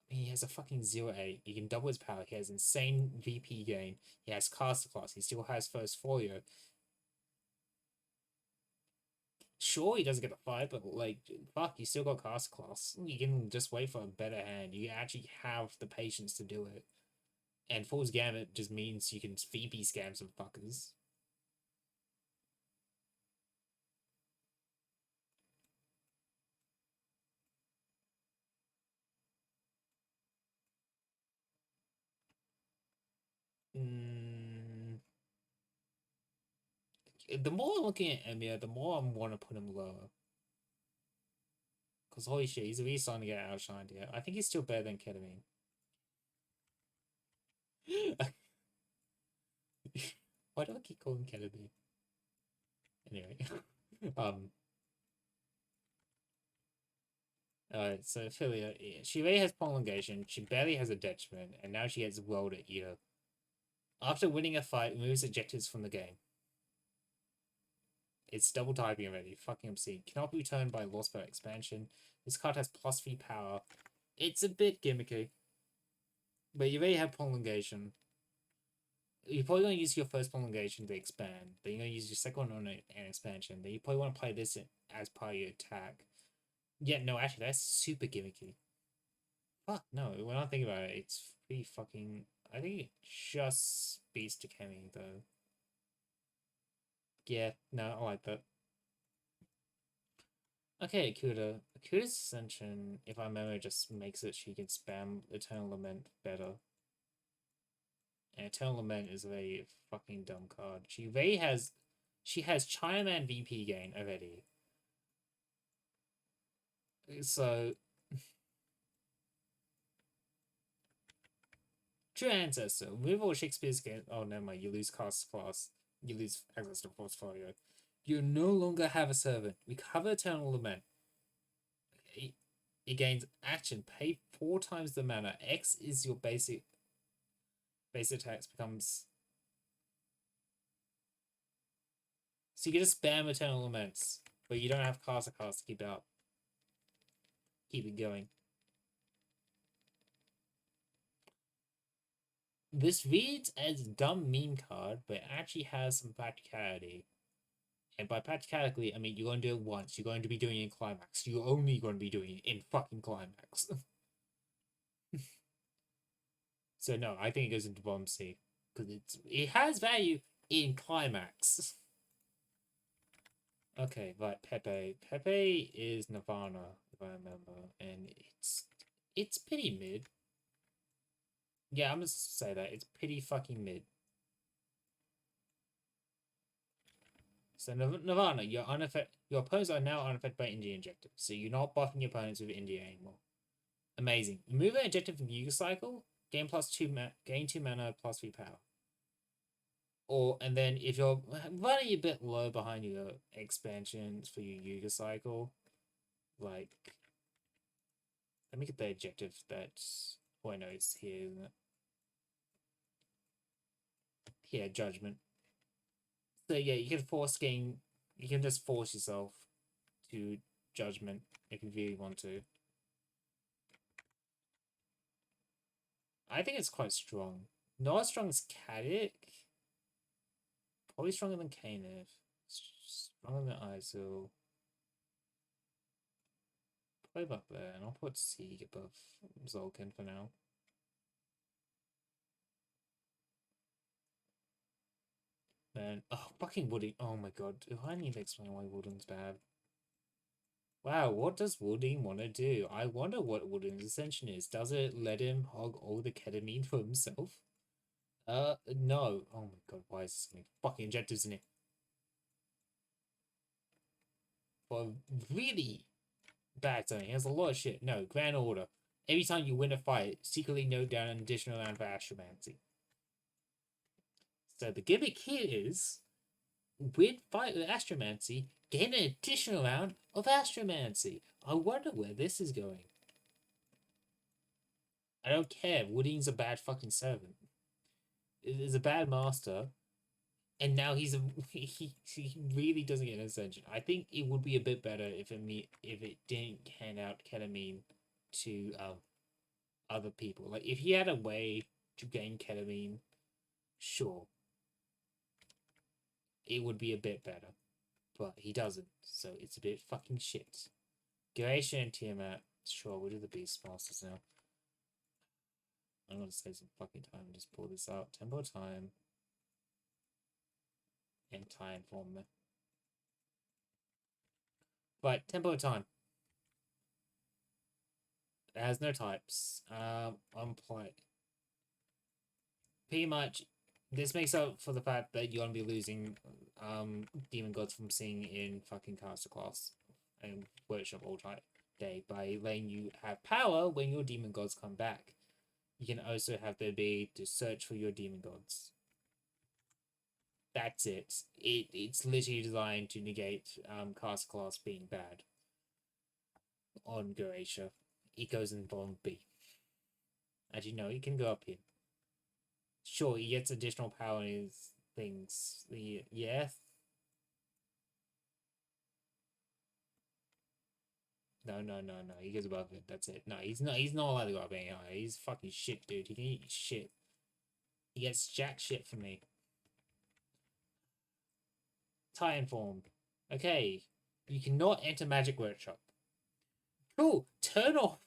A: He has a fucking 0-8. He can double his power. He has insane VP gain. He has caster class. He still has first folio. Sure, he doesn't get the fight, but like, fuck, you still got caster class. You can just wait for a better hand. You actually have the patience to do it. And Fool's Gambit just means you can VP scam some fuckers. The more I'm looking at Emir, the more I want to put him lower. Because holy shit, he's really starting to get outshined here. I think he's still better than Ketamine. Why do I keep calling Ketamine? Anyway. Alright, so Philia, she already has prolongation, she barely has a detriment, and now she gets Welder Eater. After winning a fight, removes objectives from the game. It's double typing already. Fucking obscene. Cannot be returned by lost by expansion. This card has +3 power. It's a bit gimmicky. But you already have prolongation. You're probably going to use your first prolongation to expand. Then you're going to use your second one on an expansion. Then you probably want to play this as part of your attack. Yeah, no, actually, that's super gimmicky. Fuck, no. When I think about it, it's pretty fucking... I think it just beats Takemi, though. Yeah, no, I like that. Okay, Akuda. Akuda's Ascension, if I remember, just makes it she can spam Eternal Lament better. And Eternal Lament is a very fucking dumb card. She has Chinaman VP gain already. So True Ancestor. Remove all Shakespeare's game. Oh never mind, you lose cast class. You lose access to portfolio. You no longer have a servant. Recover Eternal Lament. It gains action. Pay 4 times the mana. X is your basic attacks becomes. So you can just spam Eternal Laments, but you don't have caster to keep it up. Keep it going. This reads as a dumb meme card, but it actually has some practicality. And by practicality, I mean you're going to do it once. You're going to be doing it in Climax. You're only going to be doing it in fucking Climax. So no, I think it goes into bottom C. Because it has value in Climax. Okay, right, Pepe. Pepe is Nirvana, if I remember. And it's pretty mid. Yeah, I'm just say that. It's pretty fucking mid. So Nirvana, your opponents are now unaffected by India Injective, so you're not buffing your opponents with India anymore. Amazing. Remove an Injective from Yuga Cycle, gain 2 mana plus 3 power. And then if you're running a bit low behind your expansions for your Yuga Cycle, like, let me get the objective that I know is here, isn't it? Yeah, Judgment. So yeah, you can just force yourself to Judgment if you really want to. I think it's quite strong. Not as strong as Kadik. Probably stronger than Kanev. Stronger than Isil. Probably up there, and I'll put Sieg above Zolkin for now. Man, oh, fucking Woody. Oh my god, do I need to explain why Wooden's bad? Wow, what does Wooding want to do? I wonder what Wooden's ascension is. Does it let him hog all the ketamine for himself? No. Oh my god, why is this many fucking injectors in it? For really bad something. He has a lot of shit. No, Grand Order. Every time you win a fight, secretly note down an additional round for Astromancy. So the gimmick here is, win fight with Astromancy, gain an additional round of Astromancy. I wonder where this is going. I don't care. Wooding's a bad fucking servant. Is a bad master, and now he really doesn't get an ascension. I think it would be a bit better if it didn't hand out ketamine to other people. Like if he had a way to gain ketamine, sure, it would be a bit better, but he doesn't, so it's a bit fucking shit. Gaesha and Tiamat, sure, we'll do the Beastmasters now. I'm gonna save some fucking time and just pull this out. Tempo time and time for me. Right, tempo time. It has no types. On play. Pretty much, this makes up for the fact that you're gonna be losing Demon Gods from seeing in fucking Caster Class and Workshop all day by letting you have power when your Demon Gods come back. You can also have the ability to search for your Demon Gods. That's it. It's literally designed to negate Caster Class being bad on Goratia. It goes in bottom B. As you know, it can go up here. Sure, he gets additional power in his things. Yeah. No. He goes above it. That's it. No, he's not. He's not allowed to go up any higher. He's fucking shit, dude. He can eat shit. He gets jack shit from me. Titan form. Okay. You cannot enter Magic Workshop. Cool. Turn off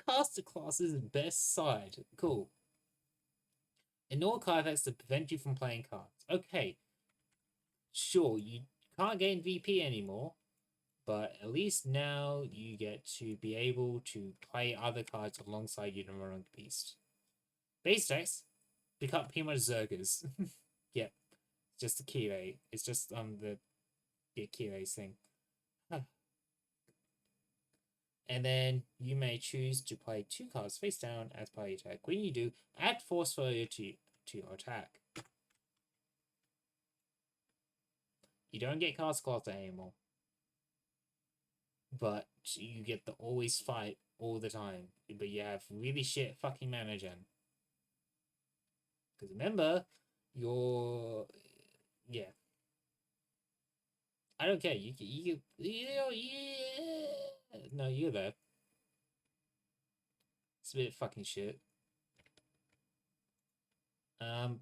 A: Caster Class's best side. Cool. Ignore card effects to prevent you from playing cards. Okay. Sure, you can't gain VP anymore, but at least now you get to be able to play other cards alongside your Neuron Beast. Base decks become pretty much Zergers. Yep. Just the Kirei. It's just the Kirei's thing. And then you may choose to play 2 cards face down as part of your attack. When you do, add Force Failure to your attack. You don't get Cast Class anymore. But you get the always fight all the time. But you have really shit fucking mana gen. Because remember, you're... Yeah. I don't care. You know, yeah. No, you're there. It's a bit fucking shit.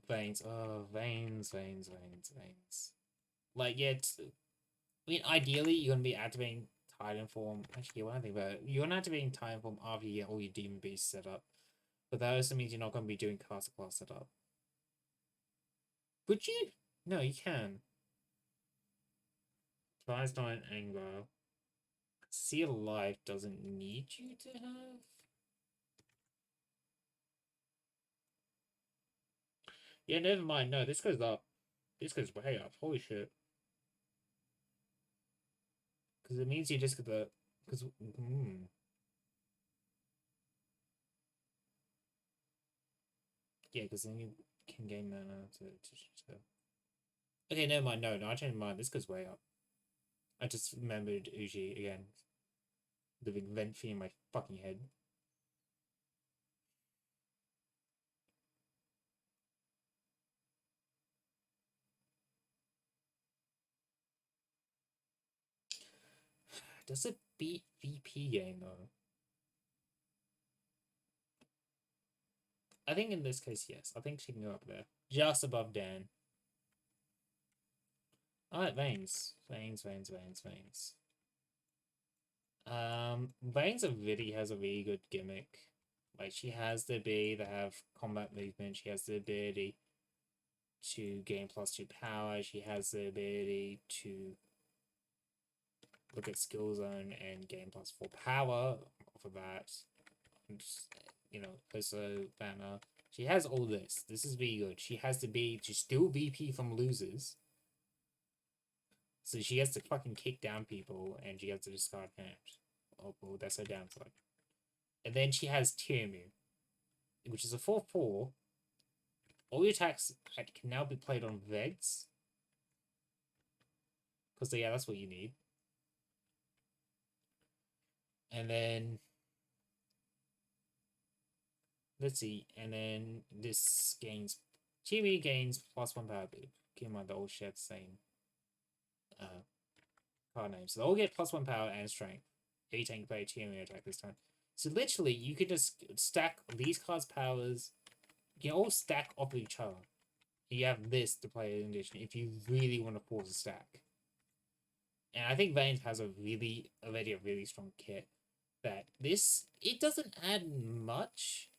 A: Veins. Oh, veins. Like, yeah, I mean, ideally, you're gonna be activating Titan form. Actually, when I think about it, you're not activating Titan form after you get all your Demon Beasts set up. But that also means you're not gonna be doing Caster Class setup. Would you? No, you can. Tries not an anger. Seal Life doesn't need you to have. Yeah, never mind. No, this goes up. This goes way up. Holy shit. Because it means you just get the... Because... Yeah, because then you can gain mana to... Okay, never mind. No, I changed my mind. This goes way up. I just remembered Uji again. Living vent in my fucking head. Does it beat VP game though? I think in this case, yes. I think she can go up there. Just above Dan. Alright, Veins. Veins. Veins really has a really good gimmick. Like, she has the ability to have combat movement. She has the ability to gain +2 power. She has the ability to look at skill zone and gain +4 power off of that. And just, you know, also banner. She has all this. This is really good. She has the ability to still VP from losers. So she has to fucking kick down people and she has to discard hand. Oh, well, that's her downside. And then she has Tiamu, which is a 4/4. All your attacks can now be played on Vegs. Because, yeah, that's what you need. And then... Let's see. And then this gains... Tiamu gains +1 power boost. Keep in mind, they all share the same card name. So they all get +1 power and strength. Each tank play Tiamu attack this time. So literally, you could just stack these cards' powers. You can all stack off of each other. You have this to play in addition if you really want to force a stack. And I think Veins has already a really strong kit. That this, it doesn't add much.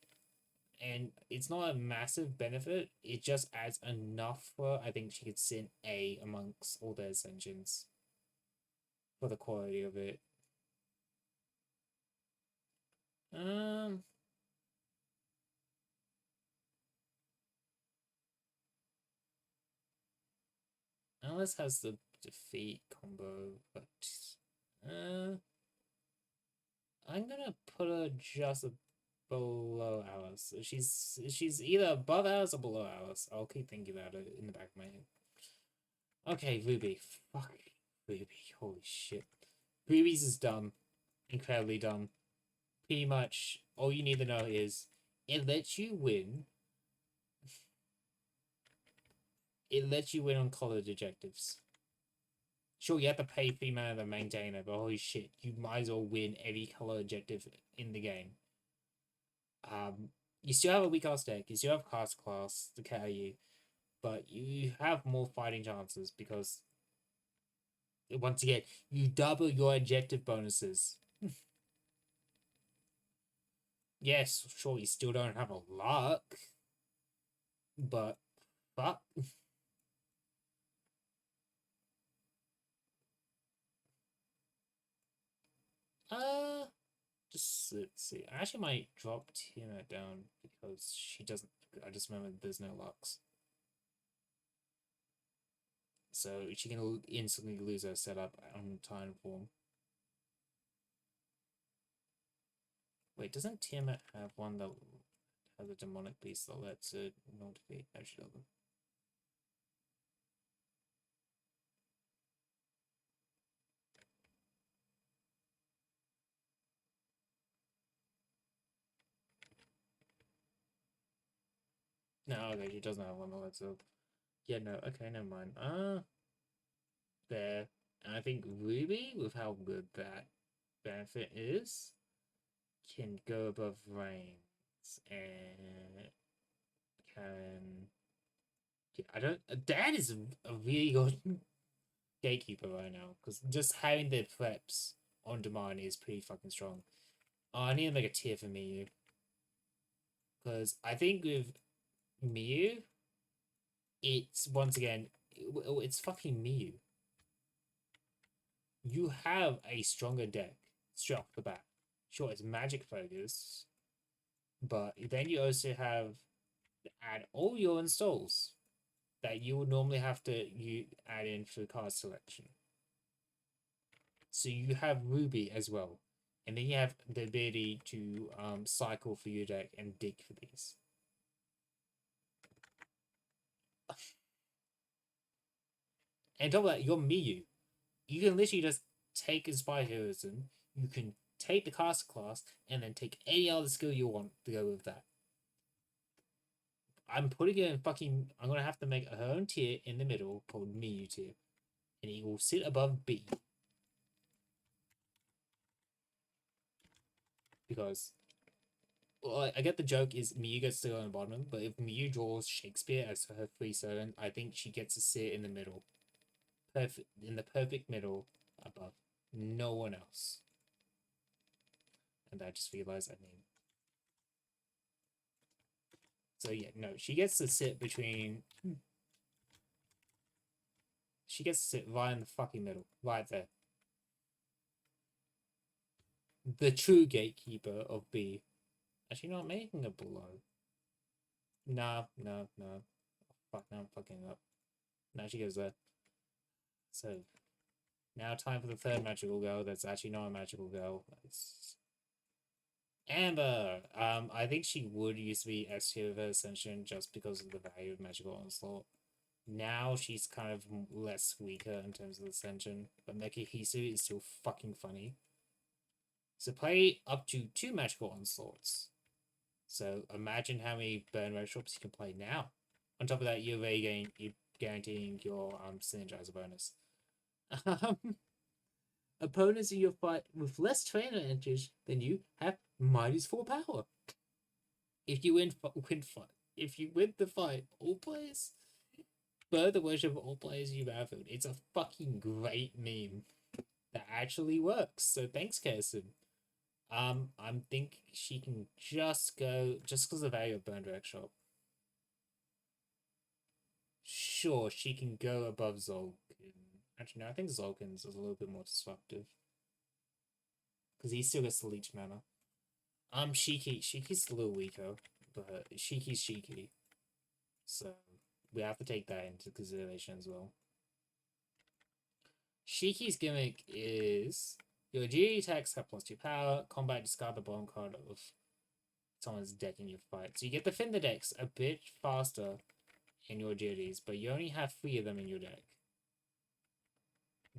A: And it's not a massive benefit. It just adds enough for, I think she could sit A amongst all the Ascensions. For the quality of it. Alice has the defeat combo, but I'm gonna put her just below Alice. She's either above Alice or below Alice. I'll keep thinking about it in the back of my head. Okay, Ruby. Fuck Ruby. Holy shit. Ruby's is dumb. Incredibly dumb. Pretty much all you need to know is it lets you win. It lets you win on colored objectives. Sure, you have to pay 3 mana to maintain it, but holy shit, you might as well win every color objective in the game. You still have a weak ass deck, you still have cast class to carry you, but you have more fighting chances because once again, you double your objective bonuses. Yes, sure, you still don't have a luck, but fuck. Just let's see. I actually might drop Tina down because she doesn't. I just remember there's no Lux. So she can instantly lose her setup on time form. Wait, doesn't Tiamat have one that has a demonic beast that lets it not defeat? No, she doesn't. No, okay, she doesn't have one that lets it. Yeah, no, okay, never mind. There. And I think Ruby, with how good that benefit is, can go above Reigns and can. Yeah, I don't. Dad is a really good gatekeeper right now because just having the preps on demand is pretty fucking strong. Oh, I need to make a tier for Miyu because I think with Miyu, it's once again, it's fucking Miyu. You have a stronger deck straight off the bat. Sure, it's magic focus, but then you also have add all your installs that you would normally have to add in for card selection. So you have Ruby as well. And then you have the ability to cycle for your deck and dig for these. And on top of that, your Miyu. You can literally just take Inspire Heroism, you can take the caster class, and then take any other skill you want to go with that. I'm putting it in fucking. I'm gonna have to make her own tier in the middle called Miyu tier. And it will sit above B. Because well, I get the joke is Miyu gets to go on the bottom, but if Miyu draws Shakespeare as her free servant, I think she gets to sit in the middle. Perfect in the perfect middle above. No one else. And I just realized I mean. So yeah, no, she gets to sit between. She gets to sit right in the fucking middle, right there. The true gatekeeper of B. Actually, not making it below. No. Fuck, now I'm fucking up. Now she goes there. So now time for the third magical girl. That's actually not a magical girl. It's Amber. I think she would used to be S tier with her Ascension just because of the value of magical onslaught. Now she's kind of less weaker in terms of Ascension, but Mecha Hisu is still fucking funny. So play up to 2 magical onslaughts. So imagine how many burn workshops you can play now. On top of that, you're guaranteeing your synergizer bonus. Opponents in your fight with less trainer advantage than you have -4 power. If you if you win the fight, all players burn the worship of all players you battlefield. It's a fucking great meme that actually works. So thanks, Kirsten. I think she can just go just because of the value of Burned Workshop. Sure, she can go above Zolkin. Actually, no, I think Zolkin's is a little bit more disruptive. Because he still gets the leech mana. Shiki's a little weaker, but Shiki's Shiki. So we have to take that into consideration as well. Shiki's gimmick is your GE attacks have +2 power, combat discard the bottom card of someone's deck in your fight. So you get to fin the decks a bit faster in your GDs, but you only have 3 of them in your deck.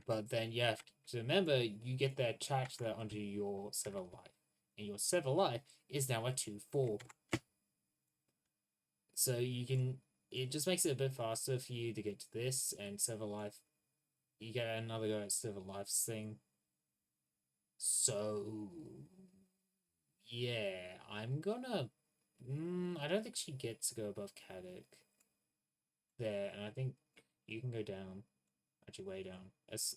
A: But then you have to remember you get that attach that onto your Sever Life. And your Sever Life is now a 2/4. So you can it just makes it a bit faster for you to get to this and Sever Life. You get another go at Sever Life's thing. So yeah, I'm gonna I don't think she gets to go above Caddick there, and I think you can go down. Actually way down. As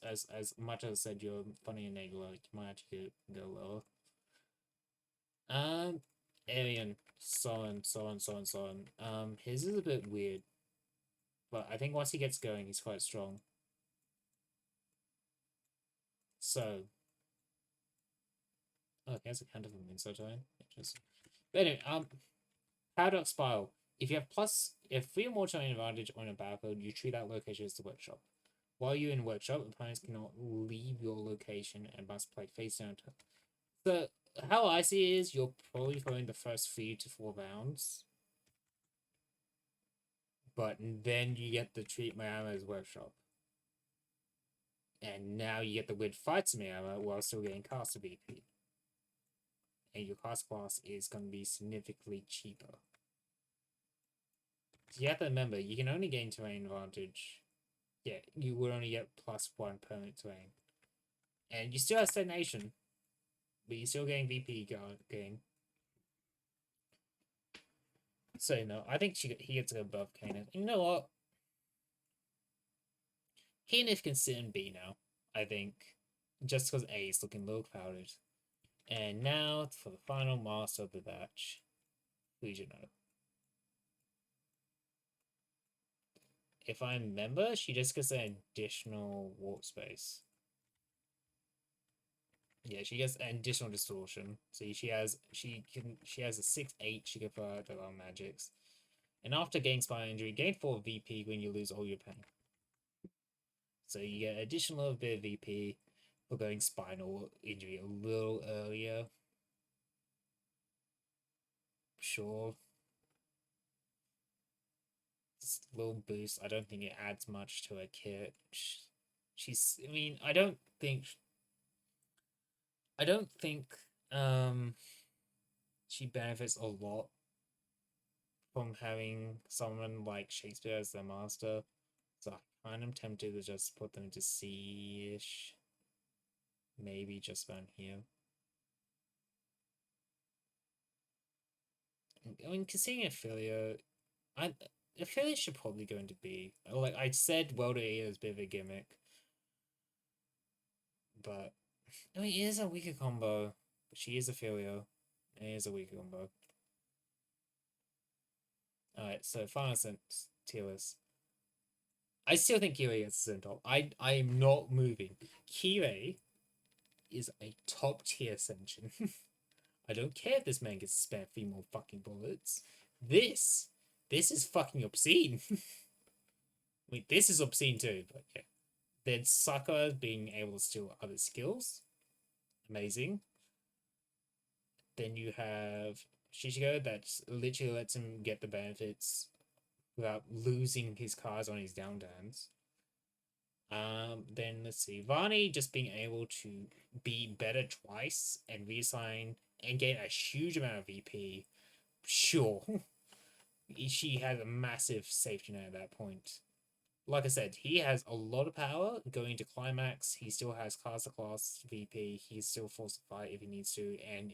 A: much as I said you're funny and enabler, you might actually go lower. Alien, so on. His is a bit weird. But I think once he gets going, he's quite strong. So he has a counter from inside time. Interesting. But anyway, Paradox Spiral. If you have 3 or more terrain advantage on a battlefield, you treat that location as the workshop. While you're in workshop, opponents cannot leave your location and must play face down. So how I see it is you're probably throwing the first 3 to 4 rounds. But then you get the treat Mayama's workshop. And now you get the weird fights Mayama while still getting caster BP. And your cast class is going to be significantly cheaper. So you have to remember, you can only gain terrain advantage. Yeah, you would only get +1 permanent terrain. And you still have stagnation, but you're still getting VP gain. So no, I think he gets to go above Kanan. You know what? Kanan can sit in B now, I think. Just because A is looking low clouded. And now for the final master of the batch, Fujino. If I remember, she just gets an additional warp space. Yeah, she gets an additional distortion. See, she has a 6/8 she can fire out magics. And after getting spinal injury, gain 4 VP when you lose all your pain. So you get additional bit of VP for going spinal injury a little earlier. Sure. This little boost, I don't think it adds much to her kit. She's, I mean, I don't think she benefits a lot from having someone like Shakespeare as their master. So I kind of tempted to just put them to C-ish. Maybe just down here. I mean, considering affiliate, affiliate should probably go into B. Like I said, Welder A is a bit of a gimmick, but I mean, it is a weaker combo. She is affiliate. It is a weaker combo. Alright, so final sentence, Tierlist. I still think Kirei is the top. I am not moving. Kirei is a top tier ascension. I don't care if this man gets to spare 3 more fucking bullets. This is fucking obscene. I mean, this is obscene too, but yeah. Then Saka being able to steal other skills. Amazing. Then you have Shishiko that literally lets him get the benefits without losing his cards on his down downs. Then let's see, Vani just being able to be better twice and reassign and get a huge amount of VP. Sure, she has a massive safety net at that point. Like I said, he has a lot of power going to climax. He still has caster class VP. He's still forced to fight if he needs to, and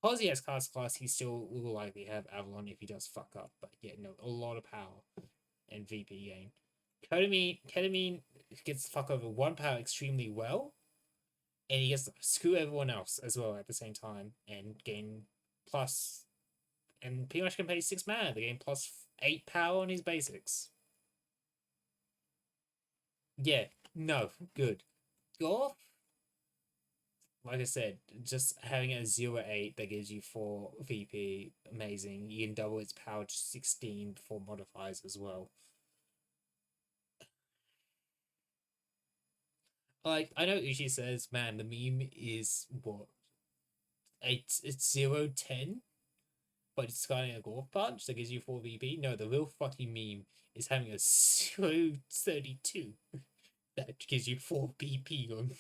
A: because he has caster class, he still will likely have Avalon if he does fuck up. But yeah, no, a lot of power and VP gain. Ketamine gets to fuck over one power extremely well, and he gets to screw everyone else as well at the same time and gain plus, and pretty much can pay 6 mana to gain plus 8 power on his basics. Yeah, no, good. Golf, like I said, just having a 0-8 that gives you 4 VP, amazing. You can double its power to 16 for modifiers as well. Like, I know Uchi says, man, the meme is what? It's 0-10, but it's got a golf punch that gives you 4 VP. No, the real fucking meme is having a 0-32 that gives you 4 VP on.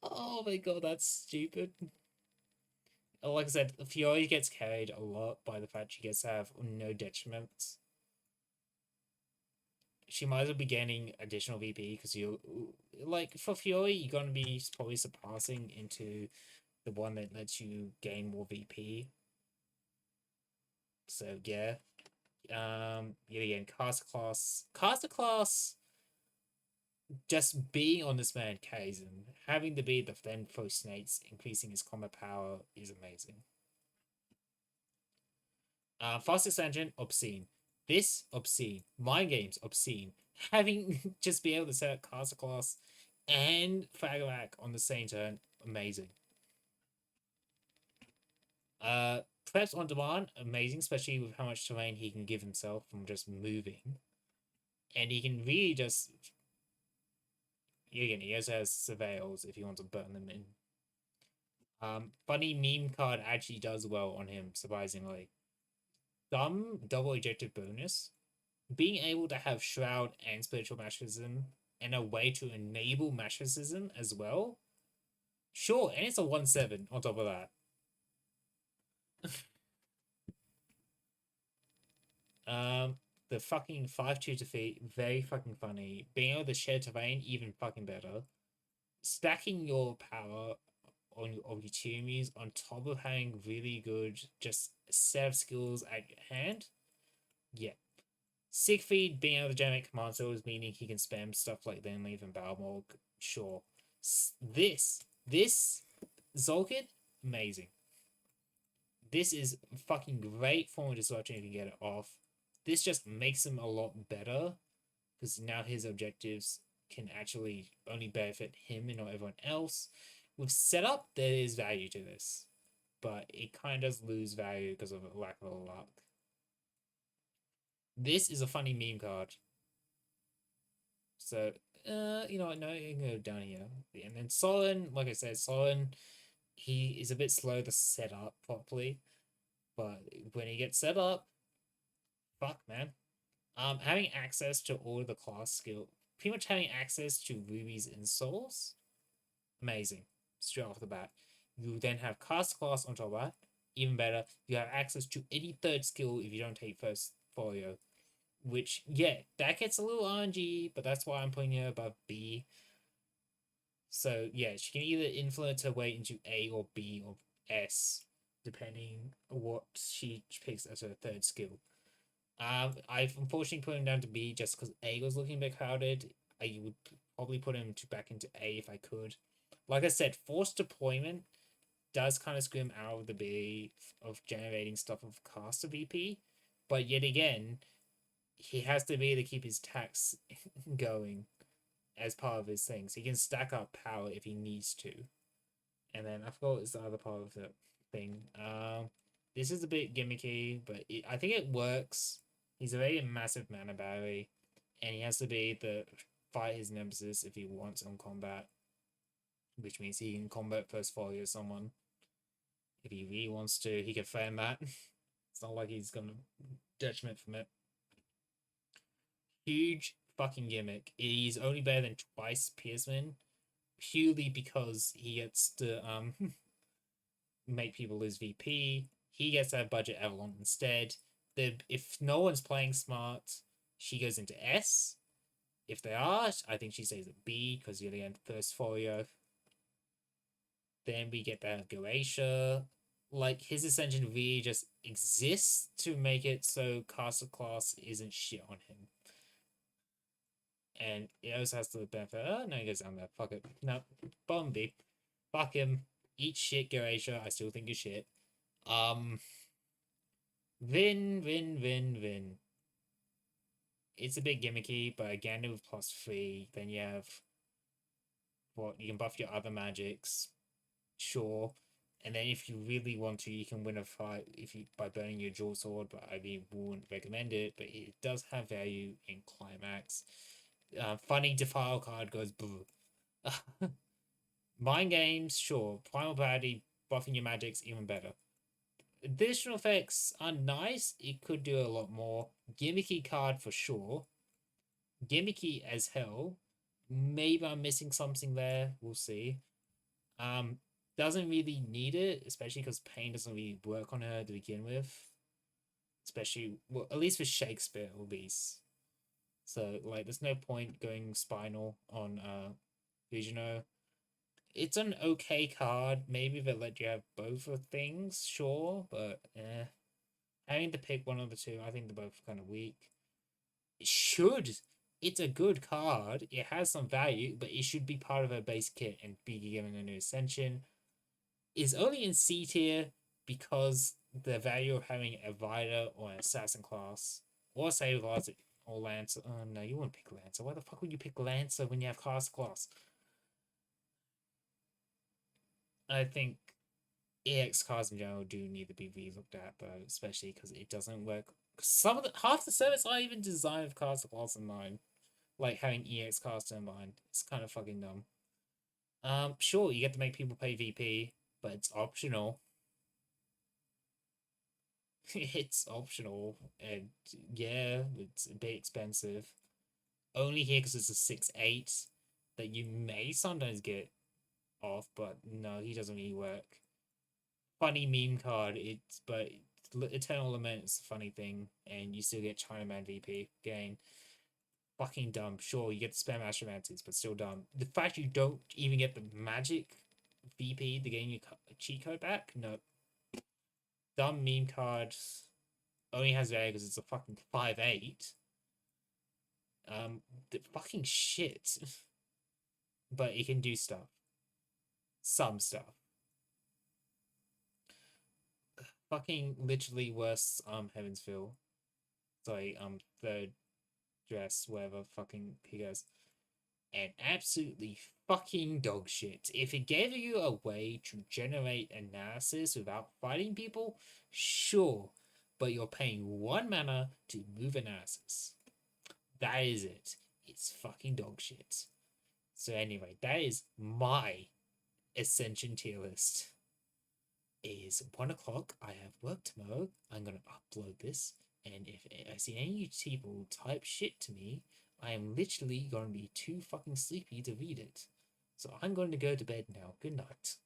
A: Oh my god, that's stupid. Like I said, Fiore gets carried a lot by the fact she gets to have no detriments. She might as well be gaining additional VP because you, like, for Fiore, you're going to be probably surpassing into the one that lets you gain more VP. So yeah. Yet again, caster class, just being on this man carries him. Having to be the then throw snakes, increasing his combat power is amazing. Fast expansion, obscene. This, obscene. Mind games, obscene. Having just be able to set up caster class and Fragarack on the same turn, amazing. Preps on demand, amazing, especially with how much terrain he can give himself from just moving. And he can really just... Again, he also has surveils if you want to burn them in. Funny meme card actually does well on him, surprisingly. Dumb double ejective bonus. Being able to have Shroud and Spiritual Matricism and a way to enable Matricism as well. Sure, and it's a 1/7 on top of that. The fucking 5/2 defeat, very fucking funny. Being able to share terrain, even fucking better. Stacking your power on your enemies on top of having really good just set of skills at hand. Yeah. Siegfried being able to generate command spells, meaning he can spam stuff like Landleaf and Balmorg. Sure. This Zolkid, amazing. This is fucking great form of disruption if you get it off. This just makes him a lot better because now his objectives can actually only benefit him and not everyone else. With setup, there is value to this, but it kind of does lose value because of a lack of luck. This is a funny meme card. So, you know what? No, you can go down here. And then Solon, like I said, Solon, he is a bit slow to set up properly. But when he gets set up, fuck, man. Having access to all the class skill, pretty much having access to rubies and souls, amazing. Straight off the bat. You then have cast class on top of that, even better. You have access to any third skill if you don't take first folio. Which, yeah, that gets a little RNG, but that's why I'm putting her above B. So, yeah, she can either influence her way into A or B or S, depending on what she picks as her third skill. I've unfortunately put him down to B just because A was looking a bit crowded. I would probably put him back into A if I could. Like I said, forced deployment does kind of screw him out of the B of generating stuff of caster VP, but yet again, he has to be able to keep his tax going as part of his things. He can stack up power if he needs to. And then I forgot what's the other part of the thing. This is a bit gimmicky, but I think it works. He's a very massive mana battery, and he has to be able to fight his nemesis if he wants on combat, which means he can combat first folio someone. If he really wants to, he can fan that. It's not like he's gonna detriment from it. Huge fucking gimmick. He's only better than twice Pierceman, purely because he gets to make people lose VP. He gets to have budget Avalon instead. If no one's playing smart, she goes into S. If they are, I think she stays at B because you're the end first folio. Then we get that Goetia. Like, his Ascension really just exists to make it so caster class isn't shit on him. And it also has the benefit. Oh, no, he goes down there. Fuck it. No, Bombi. Fuck him. Eat shit, Goetia. I still think you're shit. Vin. It's a bit gimmicky, but again, with +3, then you have what you can buff your other magics, sure. And then if you really want to, you can win a fight by burning your dual sword, but I really wouldn't recommend it. But it does have value in climax. Funny defile card goes boo. Mind games, sure. Primal parity, buffing your magics, even better. Additional effects are nice. It could do a lot more. Gimmicky card for sure. Gimmicky as hell. Maybe I'm missing something there. We'll see. Doesn't really need it, especially because pain doesn't really work on her to begin with. Especially, well, at least with Shakespeare or Beast. So, like, there's no point going spinal on Visiono. It's an okay card. Maybe they let you have both of things, sure, but having to pick one of the two, I think they're both kind of weak. It's a good card. It has some value, but it should be part of a base kit and be given a new Ascension. Is only in C tier because the value of having a Vita or an Assassin class, or Save Class or Lancer. Oh no, you wouldn't pick Lancer. Why the fuck would you pick Lancer when you have class? I think EX cards in general do need to be relooked at, though, especially because it doesn't work. Half the servers aren't even designed with class in mind. Like having EX cards in mind. It's kind of fucking dumb. Sure, you get to make people pay VP, but it's optional. It's optional, and yeah, it's a bit expensive. Only here because it's a 6/8 that you may sometimes get off, but no, he doesn't really work. Funny meme card, but Eternal Lament is a funny thing, and you still get Chinaman VP again. Fucking dumb. Sure, you get the spam Astromancies, but still dumb. The fact you don't even get the magic VP to gain your cheat code back, no. Dumb meme card only has value because it's a fucking 5/8. The fucking shit. But it can do stuff. Some stuff. Fucking literally worse, Heavensville. Sorry, third dress, whatever fucking he goes. and absolutely fucking dog shit. If it gave you a way to generate analysis without fighting people, sure, but you're paying 1 mana to move analysis. That is it. It's fucking dog shit. So anyway, that is my Ascension tier list. It is 1 o'clock. I have work tomorrow. I'm gonna upload this, and if I see any people type shit to me, I am literally going to be too fucking sleepy to read it. So I'm going to go to bed now. Good night.